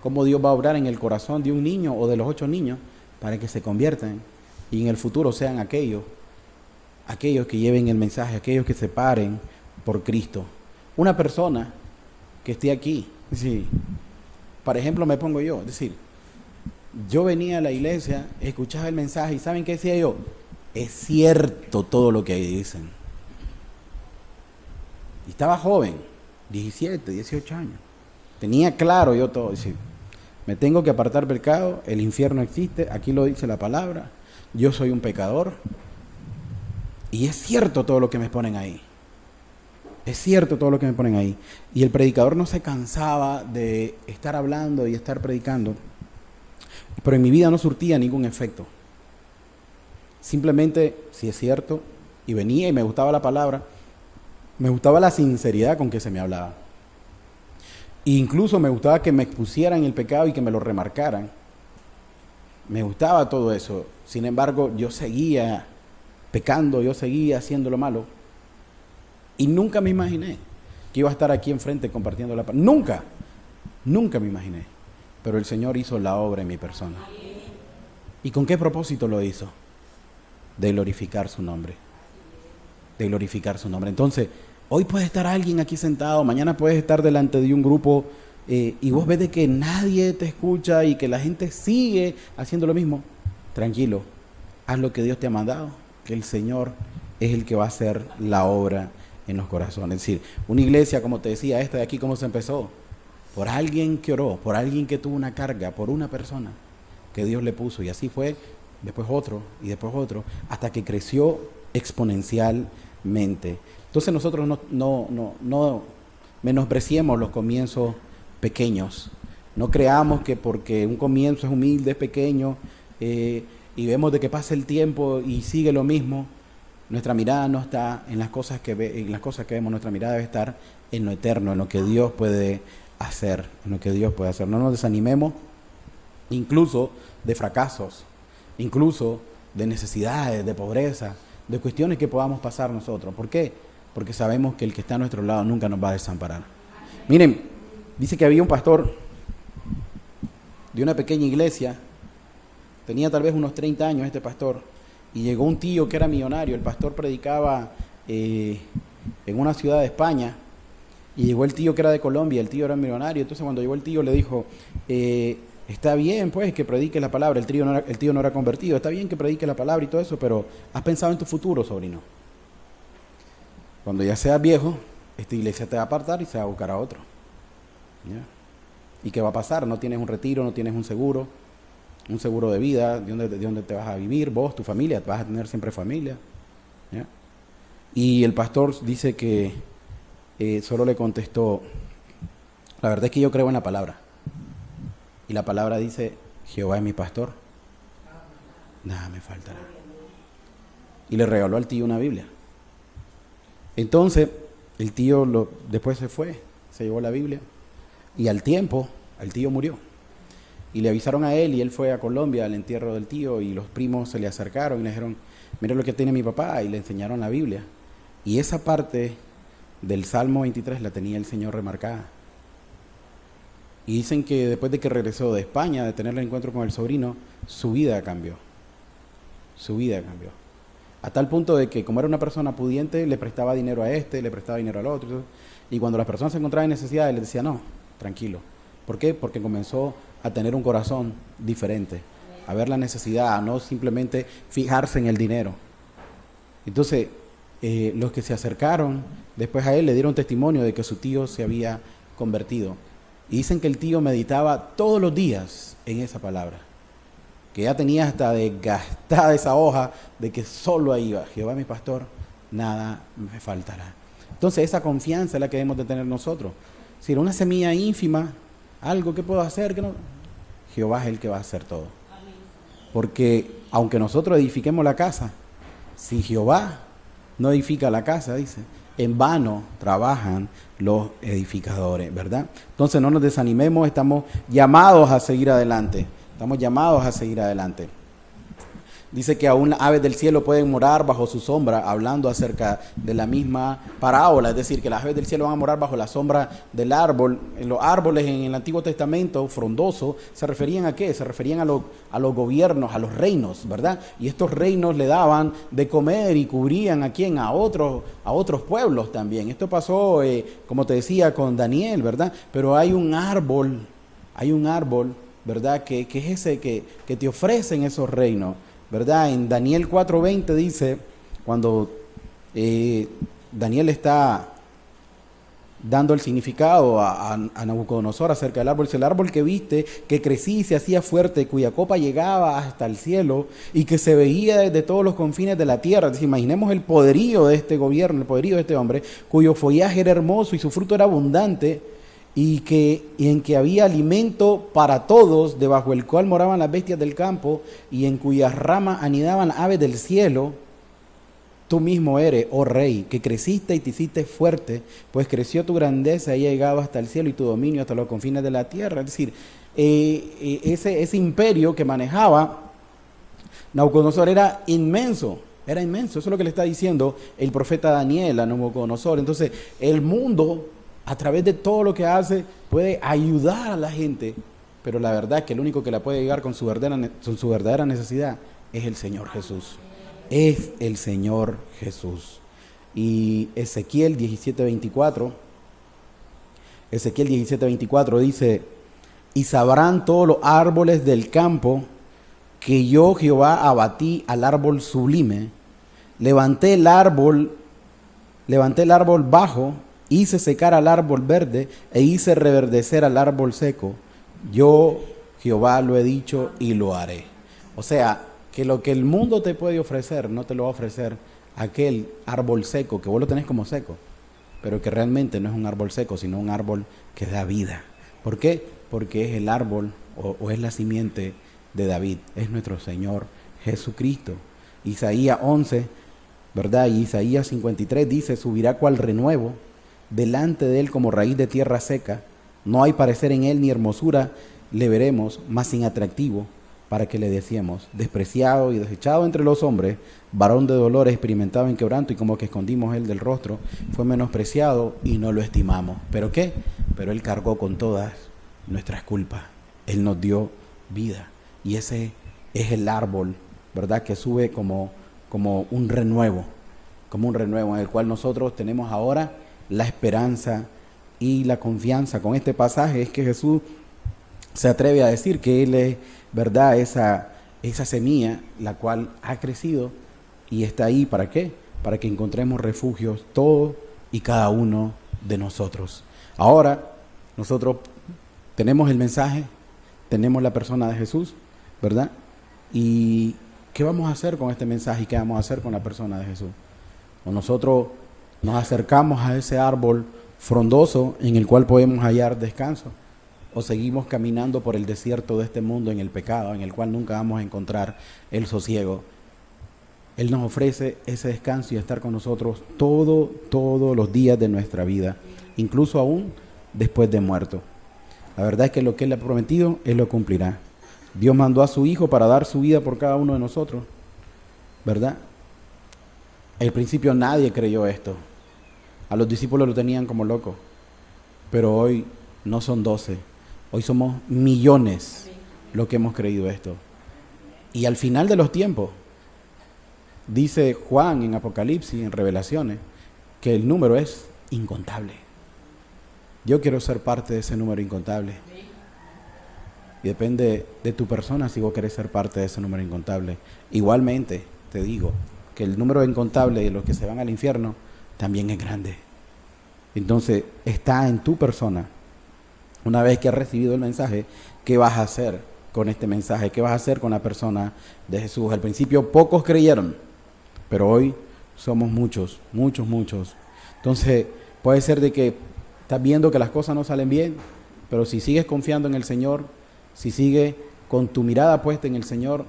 cómo Dios va a obrar en el corazón de un niño o de los 8 niños para que se conviertan y en el futuro sean aquellos que lleven el mensaje, aquellos que se paren por Cristo. Una persona que esté aquí, es decir, por ejemplo me pongo yo, es decir, yo venía a la iglesia, escuchaba el mensaje y ¿saben qué decía yo? Es cierto todo lo que ahí dicen. Y estaba joven, 17, 18 años. Tenía claro yo todo, es decir, me tengo que apartar del pecado, el infierno existe, aquí lo dice la palabra, yo soy un pecador. Y es cierto todo lo que me ponen ahí. Es cierto todo lo que me ponen ahí. Y el predicador no se cansaba de estar hablando y estar predicando, pero en mi vida no surtía ningún efecto. Simplemente, si es cierto, y venía y me gustaba la palabra, me gustaba la sinceridad con que se me hablaba. E incluso me gustaba que me expusieran el pecado y que me lo remarcaran. Me gustaba todo eso. Sin embargo, yo seguía pecando, yo seguía haciendo lo malo. Y nunca me imaginé que iba a estar aquí enfrente compartiendo la palabra. Nunca me imaginé. Pero el Señor hizo la obra en mi persona. ¿Y con qué propósito lo hizo? De glorificar su nombre. De glorificar su nombre. Entonces, hoy puede estar alguien aquí sentado, mañana puedes estar delante de un grupo y vos ves de que nadie te escucha y que la gente sigue haciendo lo mismo. Tranquilo, haz lo que Dios te ha mandado, que el Señor es el que va a hacer la obra en los corazones. Es decir, una iglesia, como te decía, esta de aquí, ¿cómo se empezó? Por alguien que oró, por alguien que tuvo una carga, por una persona que Dios le puso, y así fue, después otro, y después otro, hasta que creció exponencialmente. Entonces nosotros no menospreciemos los comienzos pequeños. No creamos que porque un comienzo es humilde, es pequeño, y vemos de que pasa el tiempo y sigue lo mismo, nuestra mirada no está en las cosas que vemos, nuestra mirada debe estar en lo eterno, en lo que Dios puede hacer, en lo que Dios puede hacer. No nos desanimemos, incluso de fracasos, incluso de necesidades, de pobreza, de cuestiones que podamos pasar nosotros. ¿Por qué? Porque sabemos que el que está a nuestro lado nunca nos va a desamparar. Miren, dice que había un pastor de una pequeña iglesia, tenía tal vez unos 30 años este pastor, y llegó un tío que era millonario. El pastor predicaba en una ciudad de España, y llegó el tío que era de Colombia, el tío era millonario. Entonces cuando llegó el tío le dijo, está bien pues que predique la palabra, el tío no era convertido, está bien que predique la palabra y todo eso, pero ¿has pensado en tu futuro, sobrino? Cuando ya seas viejo, esta iglesia te va a apartar y se va a buscar a otro. ¿Ya? ¿Y qué va a pasar? No tienes un retiro, no tienes un seguro de vida, de dónde te vas a vivir, vos, tu familia, vas a tener siempre familia. ¿Ya? Y el pastor dice que solo le contestó, la verdad es que yo creo en la palabra. Y la palabra dice, Jehová es mi pastor, nada me faltará. Y le regaló al tío una Biblia. Entonces, el tío después se llevó la Biblia, y al tiempo, el tío murió. Y le avisaron a él, y él fue a Colombia al entierro del tío, y los primos se le acercaron y le dijeron, mira lo que tiene mi papá, y le enseñaron la Biblia. Y esa parte del Salmo 23 la tenía el Señor remarcada. Y dicen que después de que regresó de España, de tener el encuentro con el sobrino, su vida cambió. Su vida cambió. A tal punto de que como era una persona pudiente, le prestaba dinero a este, le prestaba dinero al otro. Y cuando las personas se encontraban en necesidad, él les decía, no, tranquilo. ¿Por qué? Porque comenzó a tener un corazón diferente, a ver la necesidad, a no simplemente fijarse en el dinero. Entonces, los que se acercaron después a él le dieron testimonio de que su tío se había convertido. Y dicen que el tío meditaba todos los días en esa palabra, que ya tenía hasta desgastada esa hoja de que solo ahí iba, Jehová mi pastor, nada me faltará. Entonces esa confianza es la que debemos de tener nosotros. Si era una semilla ínfima, algo que puedo hacer, que no, Jehová es el que va a hacer todo. Porque aunque nosotros edifiquemos la casa, si Jehová no edifica la casa, dice, en vano trabajan los edificadores, ¿verdad? Entonces no nos desanimemos, estamos llamados a seguir adelante. Estamos llamados a seguir adelante. Dice que aún las aves del cielo pueden morar bajo su sombra, hablando acerca de la misma parábola, es decir, que las aves del cielo van a morar bajo la sombra del árbol. En los árboles en el Antiguo Testamento, frondosos, ¿se referían a qué? Se referían a los gobiernos, a los reinos, ¿verdad? Y estos reinos le daban de comer y cubrían ¿a quién? A otros pueblos también. Esto pasó, como te decía, con Daniel, ¿verdad? Pero hay un árbol, ¿verdad? Que es ese que te ofrecen esos reinos, ¿verdad? En Daniel 4:20 dice, cuando Daniel está dando el significado a Nabucodonosor acerca del árbol. Es el árbol que viste, que crecía y se hacía fuerte, cuya copa llegaba hasta el cielo y que se veía desde todos los confines de la tierra. Es decir, imaginemos el poderío de este gobierno, el poderío de este hombre, cuyo follaje era hermoso y su fruto era abundante, y en que había alimento para todos, debajo del cual moraban las bestias del campo y en cuyas ramas anidaban aves del cielo. Tú mismo eres, oh rey, que creciste y te hiciste fuerte, pues creció tu grandeza y ha llegado hasta el cielo y tu dominio hasta los confines de la tierra. Es decir, ese imperio que manejaba Nabucodonosor era inmenso. Era inmenso. Eso es lo que le está diciendo el profeta Daniel a Nabucodonosor. Entonces, el mundo, a través de todo lo que hace, puede ayudar a la gente, pero la verdad es que el único que la puede llegar con su verdadera necesidad es el Señor Jesús. Es el Señor Jesús. Y Ezequiel 17:24 dice: y sabrán todos los árboles del campo que yo Jehová abatí al árbol sublime, levanté el árbol bajo, hice secar al árbol verde e hice reverdecer al árbol seco. Yo Jehová lo he dicho y lo haré. O sea, que lo que el mundo te puede ofrecer, no te lo va a ofrecer aquel árbol seco, que vos lo tenés como seco, pero que realmente no es un árbol seco, sino un árbol que da vida. ¿Por qué? Porque es el árbol o es la simiente de David, es nuestro Señor Jesucristo. Isaías 11, ¿verdad? Y Isaías 53 dice: subirá cual renuevo, delante de él como raíz de tierra seca, no hay parecer en él ni hermosura le veremos, más sin atractivo, para que le decíamos: despreciado y desechado entre los hombres, varón de dolores, experimentado en quebranto, y como que escondimos él del rostro, fue menospreciado y no lo estimamos. ¿Pero qué? Pero él cargó con todas nuestras culpas, él nos dio vida, y ese es el árbol, ¿verdad?, que sube como un renuevo, en el cual nosotros tenemos ahora la esperanza y la confianza. Con este pasaje es que Jesús se atreve a decir que Él es, ¿verdad?, esa semilla, la cual ha crecido y está ahí. ¿Para qué? Para que encontremos refugios todos y cada uno de nosotros. Ahora, nosotros tenemos el mensaje, tenemos la persona de Jesús, ¿verdad? ¿Y qué vamos a hacer con este mensaje y qué vamos a hacer con la persona de Jesús? O nosotros nos acercamos a ese árbol frondoso en el cual podemos hallar descanso, o seguimos caminando por el desierto de este mundo en el pecado, en el cual nunca vamos a encontrar el sosiego. Él nos ofrece ese descanso y estar con nosotros todos los días de nuestra vida, incluso aún después de muerto. La verdad es que lo que Él ha prometido, Él lo cumplirá. Dios mandó a su Hijo para dar su vida por cada uno de nosotros, ¿verdad? Al principio nadie creyó esto. A los discípulos lo tenían como loco. Pero hoy no son 12. Hoy somos millones los que hemos creído esto. Y al final de los tiempos, dice Juan en Apocalipsis, en Revelaciones, que el número es incontable. Yo quiero ser parte de ese número incontable. Y depende de tu persona si vos querés ser parte de ese número incontable. Igualmente, te digo que el número incontable de los que se van al infierno también es grande. Entonces, está en tu persona. Una vez que has recibido el mensaje, ¿qué vas a hacer con este mensaje? ¿Qué vas a hacer con la persona de Jesús? Al principio pocos creyeron, pero hoy somos muchos. Entonces, puede ser de que estás viendo que las cosas no salen bien, pero si sigues confiando en el Señor, si sigues con tu mirada puesta en el Señor,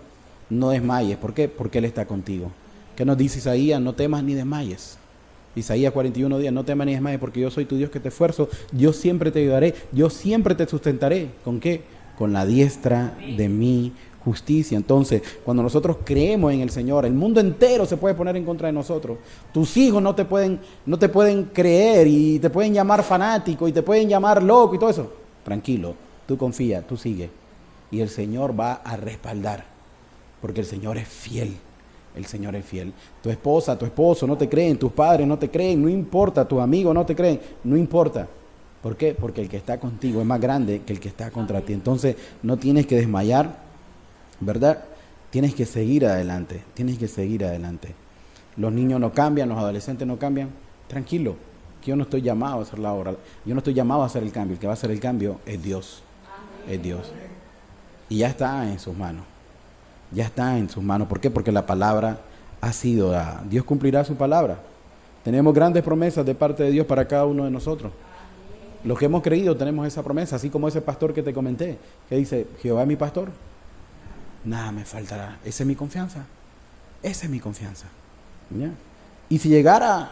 no desmayes. ¿Por qué? Porque Él está contigo. ¿Qué nos dice Isaías? No temas ni desmayes. Isaías 41 días, no temas ni desmayes, porque yo soy tu Dios que te esfuerzo, yo siempre te ayudaré, yo siempre te sustentaré. ¿Con qué? Con la diestra de mi justicia. Entonces, cuando nosotros creemos en el Señor, el mundo entero se puede poner en contra de nosotros. Tus hijos no te pueden creer y te pueden llamar fanático y te pueden llamar loco y todo eso. Tranquilo, tú confía, tú sigue. Y el Señor va a respaldar, porque el Señor es fiel. El Señor es fiel. Tu esposa, tu esposo no te creen, tus padres no te creen, no importa, tus amigos no te creen, no importa. ¿Por qué? Porque el que está contigo es más grande que el que está contra ti. Entonces no tienes que desmayar, ¿verdad? Tienes que seguir adelante, Los niños no cambian, los adolescentes no cambian. Tranquilo, que yo no estoy llamado a hacer la obra, yo no estoy llamado a hacer el cambio, el que va a hacer el cambio es Dios, es Dios. Y ya está en sus manos, ya está en sus manos. ¿Por qué? Porque la palabra ha sido dada. Dios cumplirá su palabra. Tenemos grandes promesas de parte de Dios para cada uno de nosotros. Los que hemos creído tenemos esa promesa, así como ese pastor que te comenté, que dice, Jehová es mi pastor, nada me faltará. Esa es mi confianza, esa es mi confianza. ¿Ya? Y si llegara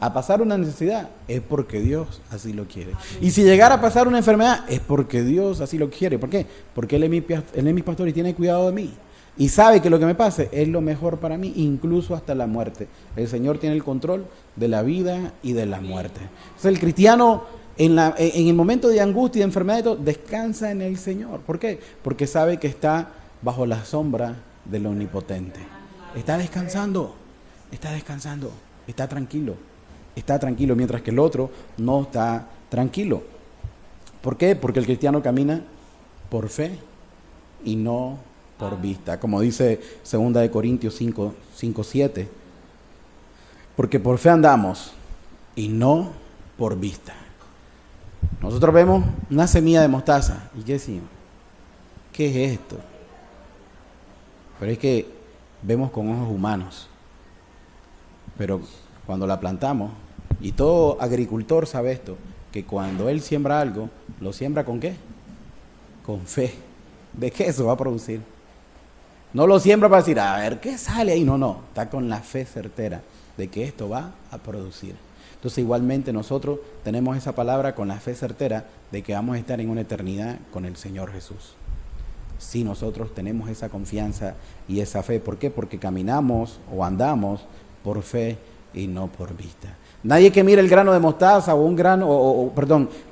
a pasar una necesidad, es porque Dios así lo quiere. Y si llegara a pasar una enfermedad, es porque Dios así lo quiere. ¿Por qué? Porque Él es mi pastor y tiene cuidado de mí. Y sabe que lo que me pase es lo mejor para mí, incluso hasta la muerte. El Señor tiene el control de la vida y de la muerte. Entonces el cristiano en el momento de angustia y de enfermedad y todo, descansa en el Señor. ¿Por qué? Porque sabe que está bajo la sombra del Omnipotente. Está descansando, está tranquilo, mientras que el otro no está tranquilo. ¿Por qué? Porque el cristiano camina por fe y no por vista, como dice 2 Corintios 5:7. Porque por fe andamos y no por vista. Nosotros vemos una semilla de mostaza y ¿qué decimos? ¿Qué es esto? Pero es que vemos con ojos humanos. Pero cuando la plantamos, y todo agricultor sabe esto, que cuando él siembra algo, ¿lo siembra con qué? Con fe de que eso va a producir. No lo siembra para decir, a ver, ¿qué sale ahí? No, está con la fe certera de que esto va a producir. Entonces igualmente nosotros tenemos esa palabra con la fe certera de que vamos a estar en una eternidad con el Señor Jesús. Si nosotros tenemos esa confianza y esa fe, ¿por qué? Porque caminamos o andamos por fe y no por vista. Nadie que mire el grano de mostaza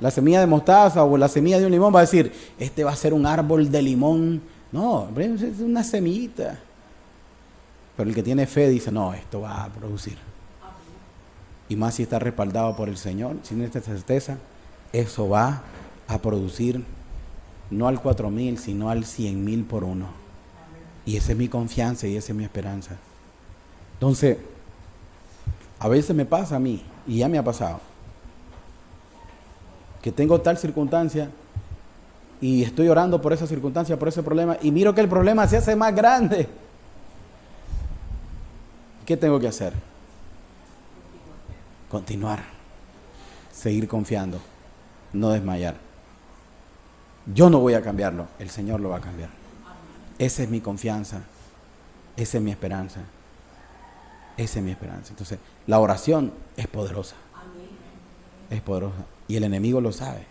la semilla de mostaza o la semilla de un limón va a decir, este va a ser un árbol de limón. No, es una semillita. Pero el que tiene fe dice, no, esto va a producir. Y más si está respaldado por el Señor, sin esta certeza, eso va a producir no al 4,000, sino al 100,000 por uno. Y esa es mi confianza y esa es mi esperanza. Entonces, a veces me pasa a mí, y ya me ha pasado, que tengo tal circunstancia y estoy orando por esa circunstancia, por ese problema, y miro que el problema se hace más grande. ¿Qué tengo que hacer? Continuar, seguir confiando, no desmayar. Yo no voy a cambiarlo, el Señor lo va a cambiar. Esa es mi confianza, esa es mi esperanza. Esa es mi esperanza. Entonces, la oración es poderosa. Es poderosa. Y el enemigo lo sabe.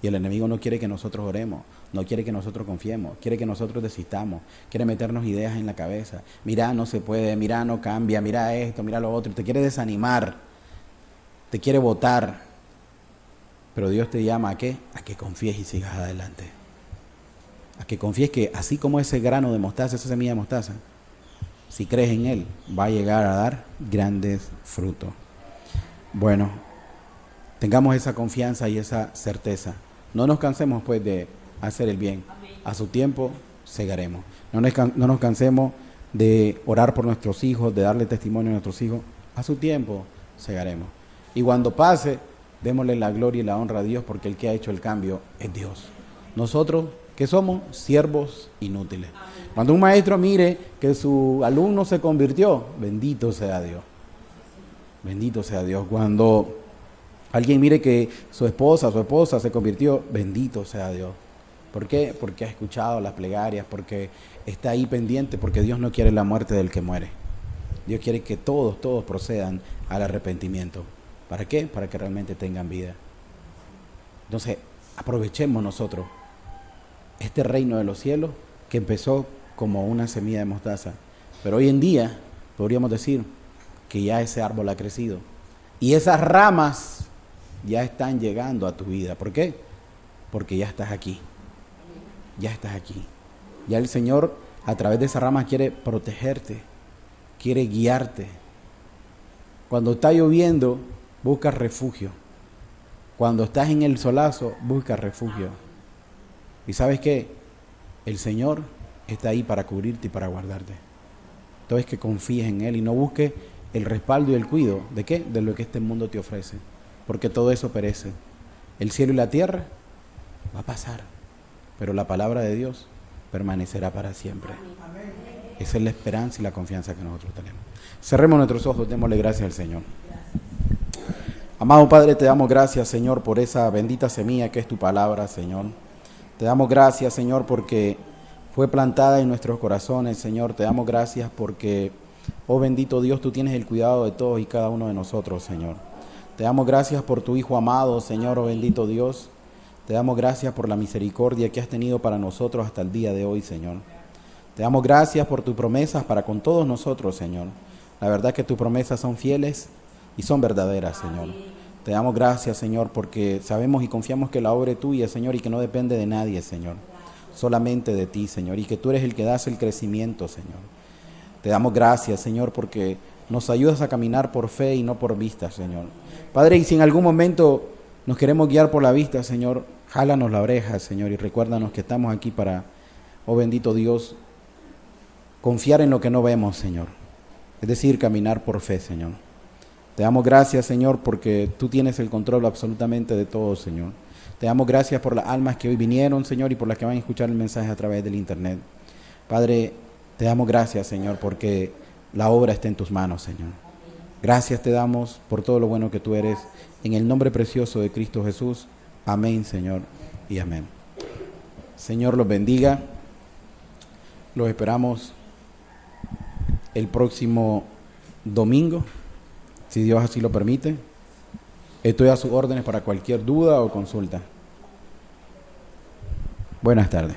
Y el enemigo no quiere que nosotros oremos, no quiere que nosotros confiemos, quiere que nosotros desistamos, quiere meternos ideas en la cabeza. Mira, no se puede, mira, no cambia, mira esto, mira lo otro. Te quiere desanimar, te quiere botar. Pero Dios te llama ¿a qué? A que confíes y sigas adelante. A que confíes que así como ese grano de mostaza, esa semilla de mostaza, si crees en Él, va a llegar a dar grandes frutos. Bueno, tengamos esa confianza y esa certeza. No nos cansemos pues de hacer el bien. A su tiempo segaremos. No nos cansemos de orar por nuestros hijos, de darle testimonio a nuestros hijos. A su tiempo segaremos. Y cuando pase, démosle la gloria y la honra a Dios, porque el que ha hecho el cambio es Dios. Nosotros, ¿qué somos? Siervos inútiles. Cuando un maestro mire que su alumno se convirtió, bendito sea Dios. Bendito sea Dios. Cuando alguien mire que su esposa se convirtió, bendito sea Dios. ¿Por qué? Porque ha escuchado las plegarias, porque está ahí pendiente, porque Dios no quiere la muerte del que muere. Dios quiere que todos procedan al arrepentimiento. ¿Para qué? Para que realmente tengan vida. Entonces, aprovechemos nosotros este reino de los cielos que empezó como una semilla de mostaza. Pero hoy en día podríamos decir que ya ese árbol ha crecido. Y esas ramas ya están llegando a tu vida. ¿Por qué? Porque ya estás aquí. Ya estás aquí. Ya el Señor a través de esas ramas quiere protegerte, quiere guiarte. Cuando está lloviendo, busca refugio. Cuando estás en el solazo, busca refugio. ¿Y sabes qué? El Señor está ahí para cubrirte y para guardarte. Entonces que confíes en Él y no busques el respaldo y el cuidado. ¿De qué? De lo que este mundo te ofrece. Porque todo eso perece. El cielo y la tierra va a pasar, pero la palabra de Dios permanecerá para siempre. Esa es la esperanza y la confianza que nosotros tenemos. Cerremos nuestros ojos, démosle gracias al Señor. Amado Padre, te damos gracias, Señor, por esa bendita semilla que es tu palabra, Señor. Te damos gracias, Señor, porque fue plantada en nuestros corazones, Señor. Te damos gracias porque, oh bendito Dios, tú tienes el cuidado de todos y cada uno de nosotros, Señor. Te damos gracias por tu Hijo amado, Señor, oh bendito Dios. Te damos gracias por la misericordia que has tenido para nosotros hasta el día de hoy, Señor. Te damos gracias por tus promesas para con todos nosotros, Señor. La verdad que tus promesas son fieles y son verdaderas, Señor. Te damos gracias, Señor, porque sabemos y confiamos que la obra es tuya, Señor, y que no depende de nadie, Señor. Solamente de ti, Señor, y que tú eres el que das el crecimiento, Señor. Te damos gracias, Señor, porque nos ayudas a caminar por fe y no por vista, Señor. Padre, y si en algún momento nos queremos guiar por la vista, Señor, jálanos la oreja, Señor, y recuérdanos que estamos aquí para, oh bendito Dios, confiar en lo que no vemos, Señor. Es decir, caminar por fe, Señor. Te damos gracias, Señor, porque tú tienes el control absolutamente de todo, Señor. Te damos gracias por las almas que hoy vinieron, Señor, y por las que van a escuchar el mensaje a través del internet. Padre, te damos gracias, Señor, porque la obra está en tus manos, Señor. Gracias te damos por todo lo bueno que tú eres. En el nombre precioso de Cristo Jesús. Amén, Señor, y amén. Señor los bendiga. Los esperamos el próximo domingo, si Dios así lo permite. Estoy a sus órdenes para cualquier duda o consulta. Buenas tardes.